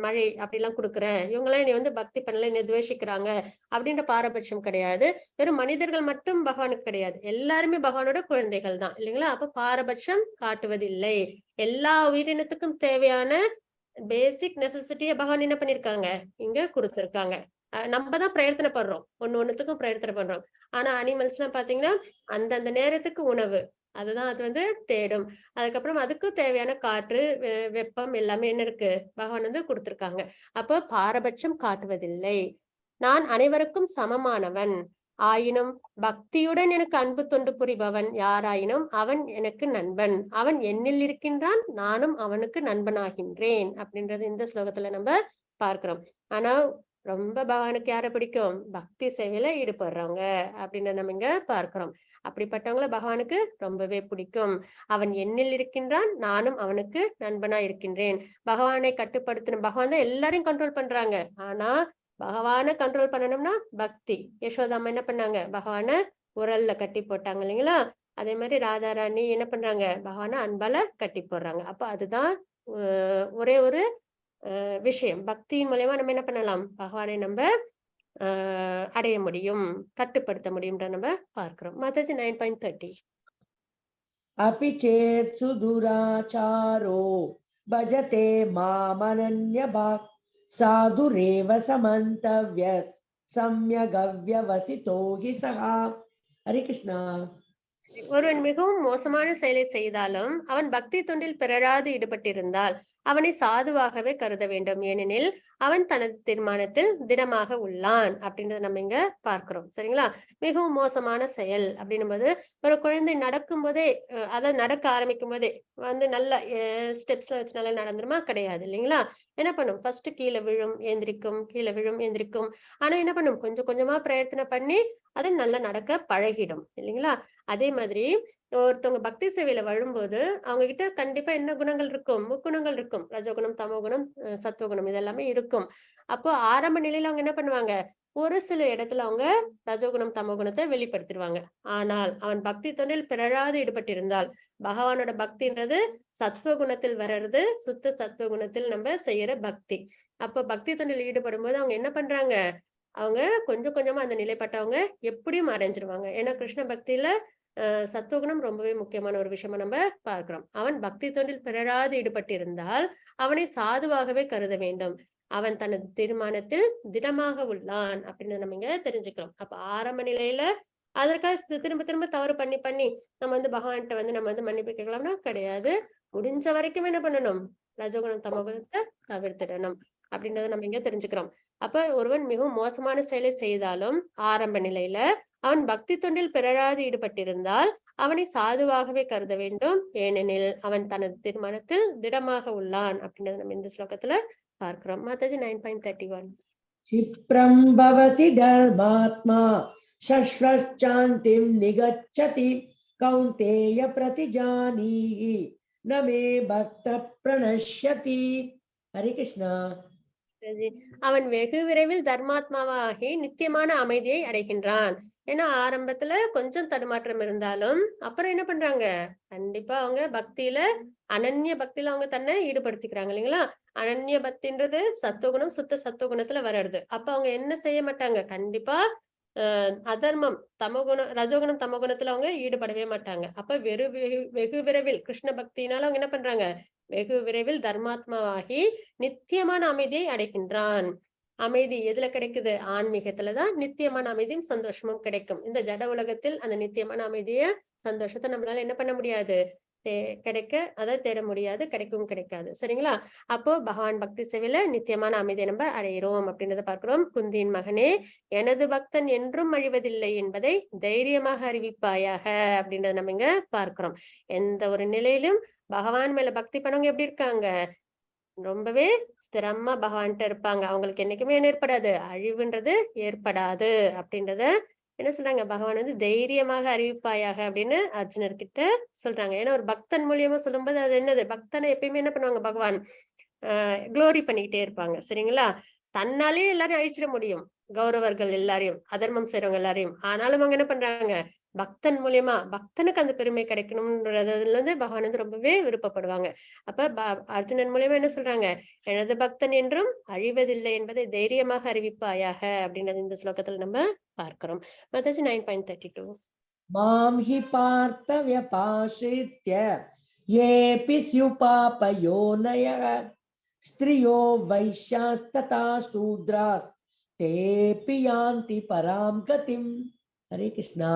மழை அப்படிலாம் கொடுக்குறேன், இவங்கெல்லாம் என்னை வந்து பக்தி பண்ணல, என்னை துவேஷிக்கிறாங்க அப்படின்ற பாரபட்சம் கிடையாது. வெறும் மனிதர்கள் மட்டும் பகவானுக்கு கிடையாது, எல்லாருமே பகவானோட குழந்தைகள் தான் இல்லைங்களா. அப்ப பாரபட்சம் காட்டுவதில்லை. எல்லா உயிரினத்துக்கும் தேவையான பேசிக் நெசசிட்டியை பகவான் என்ன பண்ணிருக்காங்க, இங்க கொடுத்திருக்காங்க. நம்ம தான் பிரயத்தனை பண்றோம், ஒண்ணுத்துக்கும் பிரயத்தனை பண்றோம். ஆனா அனிமல்ஸ் எல்லாம் பாத்தீங்கன்னா அந்தந்த நேரத்துக்கு உணவு அதுதான் அது வந்து தேடும். அதுக்கப்புறம் அதுக்கு தேவையான காற்று, வெப்பம் எல்லாமே என்ன இருக்கு, பகவான் வந்து கொடுத்திருக்காங்க. அப்போ பாரபட்சம் காட்டுவதில்லை. நான் அனைவருக்கும் சமமானவன் ஆயினும் பக்தியுடன் எனக்கு அன்பு தொண்டு புரிபவன் யாராயினும் அவன் எனக்கு நண்பன், அவன் என்னில் இருக்கின்றான், நானும் அவனுக்கு நண்பனாகின்றேன் அப்படின்றது இந்த ஸ்லோகத்துல நம்ம பார்க்கிறோம். ஆனா ரொம்ப பகவானுக்கு யாரை பிடிக்கும், பக்தி சேவையில ஈடுபடுறவங்க அப்படின்னு நம்ம இங்க பார்க்கிறோம். அப்படிப்பட்டவங்கள பகவானுக்கு ரொம்பவே பிடிக்கும். அவன் என்னில் இருக்கின்றான், நானும் அவனுக்கு நண்பனா இருக்கின்றேன். பகவானை கட்டுப்படுத்தணும், பகவான் தான் எல்லாரையும் கண்ட்ரோல் பண்றாங்க. ஆனா பகவானை கண்ட்ரோல் பண்ணணும்னா பக்தி. யசோதாம்மா என்ன பண்ணாங்க, பகவானை உரல்ல கட்டி போட்டாங்க இல்லைங்களா? அதே மாதிரி ராதா ராணி என்ன பண்றாங்க, பகவானை அன்பால கட்டி போடுறாங்க. அப்ப அதுதான் ஒரே ஒரு விஷயம். பக்தியின் மூலியமா நம்ம என்ன பண்ணலாம், பகவானை நம்ம அடைய முடியும், கட்டுப்படுத்த முடியும்ன்றத நம்ம பார்க்கிறோம். மாதாஜி 9.30. अपि चेत् सुदुराचारो भजते मामनन्यभाक् साधुरेव समन्तव्यः सम्यगव्यवसितो हि सः. हरे कृष्णा. ஒருவன் மிகவும் மோசமான செயலை செய்தாலும் அவன் பக்தி தொண்டில் பிறராது ஈடுபட்டிருந்தால் அவனை சாதுவாகவே கருத வேண்டும், ஏனெனில் அவன் தனது தீர்மானத்தில் திடமாக உள்ளான் அப்படின்றத நம்ம இங்க பார்க்கிறோம். சரிங்களா? மிகவும் மோசமான செயல் அப்படின்னும் போது ஒரு குழந்தை நடக்கும் போதே அதை நடக்க ஆரம்பிக்கும் போதே நல்ல ஸ்டெப்ஸ்ல வச்சு நல்லா நடந்துருமா? கிடையாது இல்லைங்களா? என்ன பண்ணும், ஃபர்ஸ்ட் கீழே விழும் எந்திரிக்கும், கீழே விழும் எந்திரிக்கும். ஆனா என்ன பண்ணும், கொஞ்சம் கொஞ்சமா பிரயத்தனை பண்ணி அது நல்லா நடக்க பழகிடும் இல்லைங்களா? அதே மாதிரி ஒருத்தவங்க பக்தி சேவையில வரும்போது அவங்க கிட்ட கண்டிப்பா என்ன குணங்கள் இருக்கும், முக்குணங்கள் இருக்கும். ரஜகுணம், தமோகுணம், சத்துவகுணம் இதெல்லாமே இருக்கும். அப்போ ஆரம்ப நிலையில அவங்க என்ன பண்ணுவாங்க, ஒரு சில இடத்துல அவங்க ரஜோகுணம் தமோகுணத்தை வெளிப்படுத்திடுவாங்க. ஆனால் அவன் பக்தி தொண்டில் பிறராது ஈடுபட்டிருந்தால், பகவானோட பக்தின்றது சத்துவகுணத்தில் வர்றது, சுத்த சத்துவகுணத்தில் நம்ம செய்யற பக்தி. அப்ப பக்தி தொண்டில் ஈடுபடும் போது அவங்க என்ன பண்றாங்க, அவங்க கொஞ்சம் கொஞ்சமா அந்த நிலைப்பட்டவங்க எப்படியும் அடைஞ்சிருவாங்க. ஏன்னா கிருஷ்ண பக்தியில சத்துவகுணம் ரொம்பவே முக்கியமான ஒரு விஷயமா நம்ம பார்க்கிறோம். அவன் பக்தி தொண்டில் பிறராது ஈடுபட்டிருந்தால் அவனை சாதுவாகவே கருத வேண்டும், அவன் தனது தீர்மானத்தில் திடமாக உள்ளான் அப்படின்னு நம்ம இங்க தெரிஞ்சுக்கிறோம். அப்ப ஆரம்ப நிலையில அதற்காக திரும்ப திரும்ப தவறு பண்ணி பண்ணி நம்ம பகவான்கிட்ட நம்ம மன்னிப்பு கேட்கலாம்னா கிடையாது. முடிஞ்ச வரைக்கும் என்ன பண்ணணும், ரஜகுணம் தமோகுணத்தை தவிர்த்திடணும் அப்படின்றத நம்ம இங்க தெரிஞ்சுக்கிறோம். அப்ப ஒருவன் மிகவும் மோசமான செயலை செய்தாலும் ஆரம்ப நிலையில அவன் பக்தி தொண்டில் பிறராது ஈடுபட்டிருந்தால் அவனை சாதுவாகவே கருத வேண்டும், ஏனெனில் அவன் தனது தீர்மானத்தில் திடமாக உள்ளான் அப்படின்றத நம்ம இந்த ஸ்லோகத்துல பார்க்கிறோம். மாதாஜி 9.31. क्षिप्रं भवति धर्मात्मा शश्वश्चान्तिं निगच्छति कौन्तेय प्रतिजानीहि न मे भक्तः प्रणश्यति. हरे कृष्णा. அவன் வெகு விரைவில் தர்மாத்மாவாகி நித்தியமான அமைதியை அடைகின்றான். ஏன்னா ஆரம்பத்துல கொஞ்சம் தடுமாற்றம் இருந்தாலும் அப்புறம் என்ன பண்றாங்க, கண்டிப்பா அவங்க பக்தியில அனன்ய பக்தியில அவங்க தன்னை ஈடுபடுத்திக்கிறாங்க இல்லைங்களா? அனன்ய பக்தின்றது சத்துவகுணம், சுத்த சத்துவகுணத்துல வர்றது. அப்ப அவங்க என்ன செய்ய மாட்டாங்க, கண்டிப்பா அதர்மம், தமோகுணம், ரஜோகுணம், தமோகுணத்துல அவங்க ஈடுபடவே மாட்டாங்க. அப்ப வெகு விரைவில் கிருஷ்ண பக்தியினால அவங்க என்ன பண்றாங்க, வெகு விரைவில் தர்மாத்மாவாகி நித்தியமான அமைதியை அடைகின்றான். அமைதி எதுல கிடைக்குது, ஆன்மீகத்துலதான் நித்தியமான அமைதியும் சந்தோஷமும் கிடைக்கும். இந்த ஜட உலகத்தில் அந்த நித்தியமான அமைதிய சந்தோஷத்தை நம்மளால என்ன பண்ண முடியாது, கிடைக்க அதை தேட முடியாது, கிடைக்கவும் கிடைக்காது. சரிங்களா? அப்போ பகவான் பக்தி சேவையில நித்தியமான அமைதியை நம்ம அடையிறோம் அப்படின்றத பார்க்கிறோம். குந்தியின் மகனே, எனது பக்தன் என்றும் அழிவதில்லை என்பதை தைரியமாக அறிவிப்பாயாக அப்படின்றத நம்ம இங்க பார்க்கிறோம். எந்த ஒரு நிலையிலும் பகவான் மேல பக்தி பண்ணவங்க எப்படி இருக்காங்க, ரொம்பவே ஸ்திரமா பகவான்கிட்ட இருப்பாங்க. அவங்களுக்கு என்னைக்குமே என்ன ஏற்படாது, அழிவுன்றது ஏற்படாது அப்படின்றத என்ன சொல்றாங்க, பகவான் தைரியமாக அறிவிப்பாயாக அப்படின்னு அர்ஜுனர்கிட்ட சொல்றாங்க. ஏன்னா ஒரு பக்தன் மூலியமா சொல்லும்போது அது என்னது, பக்தனை எப்பயுமே என்ன பண்ணுவாங்க பகவான் குளோரி பண்ணிக்கிட்டே இருப்பாங்க. சரிங்களா? தன்னாலே எல்லாரையும் அழிச்சிட முடியும், கௌரவர்கள் எல்லாரையும், அதர்மம் செய்றவங்க எல்லாரையும். ஆனாலும் அவங்க என்ன பண்றாங்க, பக்தன் மூலியமா பக்தனுக்கு அந்த பெருமை கிடைக்கணும்ன்றதுல பகவான் ரொம்பவே விருப்பப்படுவாங்க. அப்ப அர்ஜுனன் மூலியமா என்ன சொல்றாங்க, எனது பக்தன் என்றும் அழிவதில்லை என்பதை தைரியமாக அறிவிப்பாயாக அப்படின்றது இந்த ஸ்லோகத்துல நம்ம பார்க்கிறோம். மாதாஜி 9.32. मां हि पार्थ व्यपाश्रित्य येऽपि स्युपापयोनयः स्त्रियो वैश्यास्तथा शूद्रास् तेऽपि यान्ति परां गतिम्. हरे कृष्णा.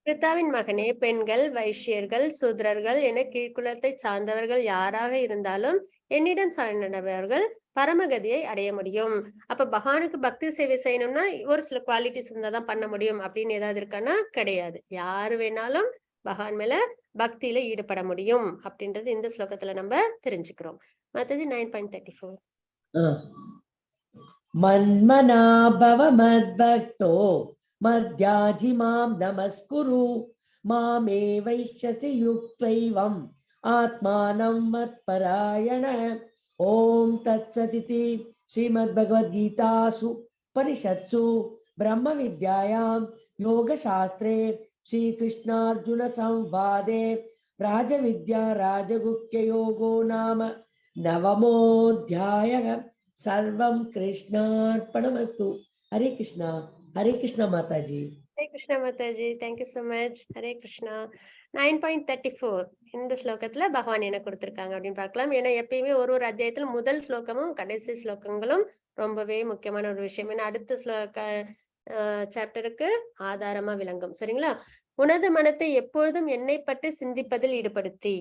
பிரித்தாவின் மகனே, பெண்கள், வைஷ்யர்கள், சூத்ரர்கள் என கீழ்குலத்தை சார்ந்தவர்கள் யாராக இருந்தாலும் என்னிடம் சரணடைபவர்கள் பரமகதியை அடைய முடியும். அப்ப பகவானுக்கு பக்தி சேவை செய்யணும்னா ஒரு சில குவாலிட்டிஸ் இருந்தாதான் பண்ண முடியும் அப்படின்னு ஏதாவது இருக்கான்னா கிடையாது. யாரு வேணாலும் பகவான் மேல பக்தியில ஈடுபட முடியும் அப்படின்றது இந்த ஸ்லோகத்துல நம்ம தெரிஞ்சுக்கிறோம். மத்தது 9.34. मन्मना भव मद्भक्तो मद्याजि मां नमस्कुरु मामे वैश्यसि युक्तैवम् आत्मानं मत्परायण. ओम तत्सदिति श्रीमद्भगवद्गीतासु परिषत्सु ब्रह्मविद्यायां योगशास्त्रे श्रीकृष्णार्जुन संवादे राजविद्या राजगुह्ययोगो नाम नवमोऽध्यायः। सर्वं कृष्णार्पणमस्तु। हरे कृष्णा माताजी। Hare Krishna Mataji, thank you so much. Hare Krishna. 9.34 இந்த ஸ்லோகத்துல பகவான் என்ன கொடுத்திருக்காங்க அப்படின்னு பார்க்கலாம். ஏன்னா எப்பயுமே ஒரு ஒரு அத்தியாயத்துல முதல் ஸ்லோகமும் கடைசி ஸ்லோகங்களும் ரொம்பவே முக்கியமான ஒரு விஷயம். ஏன்னா அடுத்த சாப்டருக்கு ஆதாரமா விளங்கும். சரிங்களா? உனது மனத்தை எப்பொழுதும் என்னை பற்றி சிந்திப்பதில் ஈடுபடுத்தி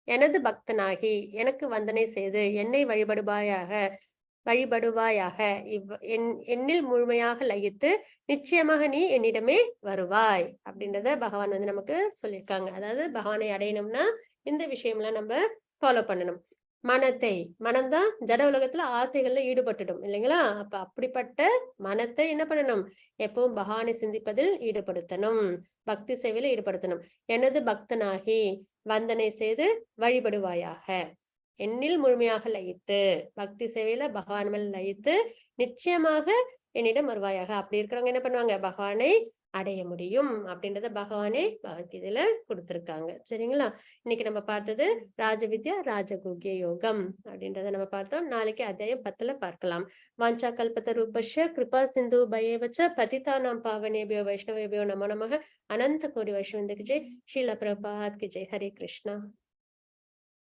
எனது பக்தனாகி எனக்கு வந்தனை செய்து என்னை வழிபடுவாயாக என்னில் முழுமையாக லயித்து நிச்சயமாக நீ என்னிடமே வருவாய் அப்படின்றத பகவான் நமக்கு சொல்லியிருக்காங்க. அதாவது பகவானை அடையணும்னா இந்த விஷயம்லாம் நம்ம ஃபாலோ பண்ணணும். மனம்தான் ஜட உலகத்துல ஆசைகள்ல ஈடுபட்டுடும் இல்லைங்களா? அப்ப அப்படிப்பட்ட மனத்தை என்ன பண்ணணும்? எப்பவும் பகவானை சிந்திப்பதில் ஈடுபடுத்தணும், பக்தி சேவையில ஈடுபடுத்தணும். எனது பக்தனாகி வந்தனை செய்து வழிபடுவாயாக என்னில் முழுமையாக லயித்து, பக்தி சேவையில பகவான் மேல் லயித்து நிச்சயமாக என்னிடம் வருவாயாக. அப்படி இருக்கிறவங்க என்ன பண்ணுவாங்க? பகவானை அடைய முடியும் அப்படின்றத பகவானே பகவத்கீதையில கொடுத்திருக்காங்க. சரிங்களா? இன்னைக்கு நம்ம பார்த்தது ராஜவித்யா ராஜகுஹ்ய யோகம் அப்படின்றத நம்ம பார்த்தோம். நாளைக்கு அத்தியாயம் 10ல பார்க்கலாம். வாஞ்சா கல்பத ரூபஸ்ய கிருபா சிந்து பயவச்ச பதிதானாம் பாவனேபியோ வைஷ்ணவேபியோ நமோ நமः. அனந்த கோடி வைஷ்ணவந்தக்கு ஜெய். ஸ்ரீல பிரபாத் கி ஜெய். ஹரே கிருஷ்ணா.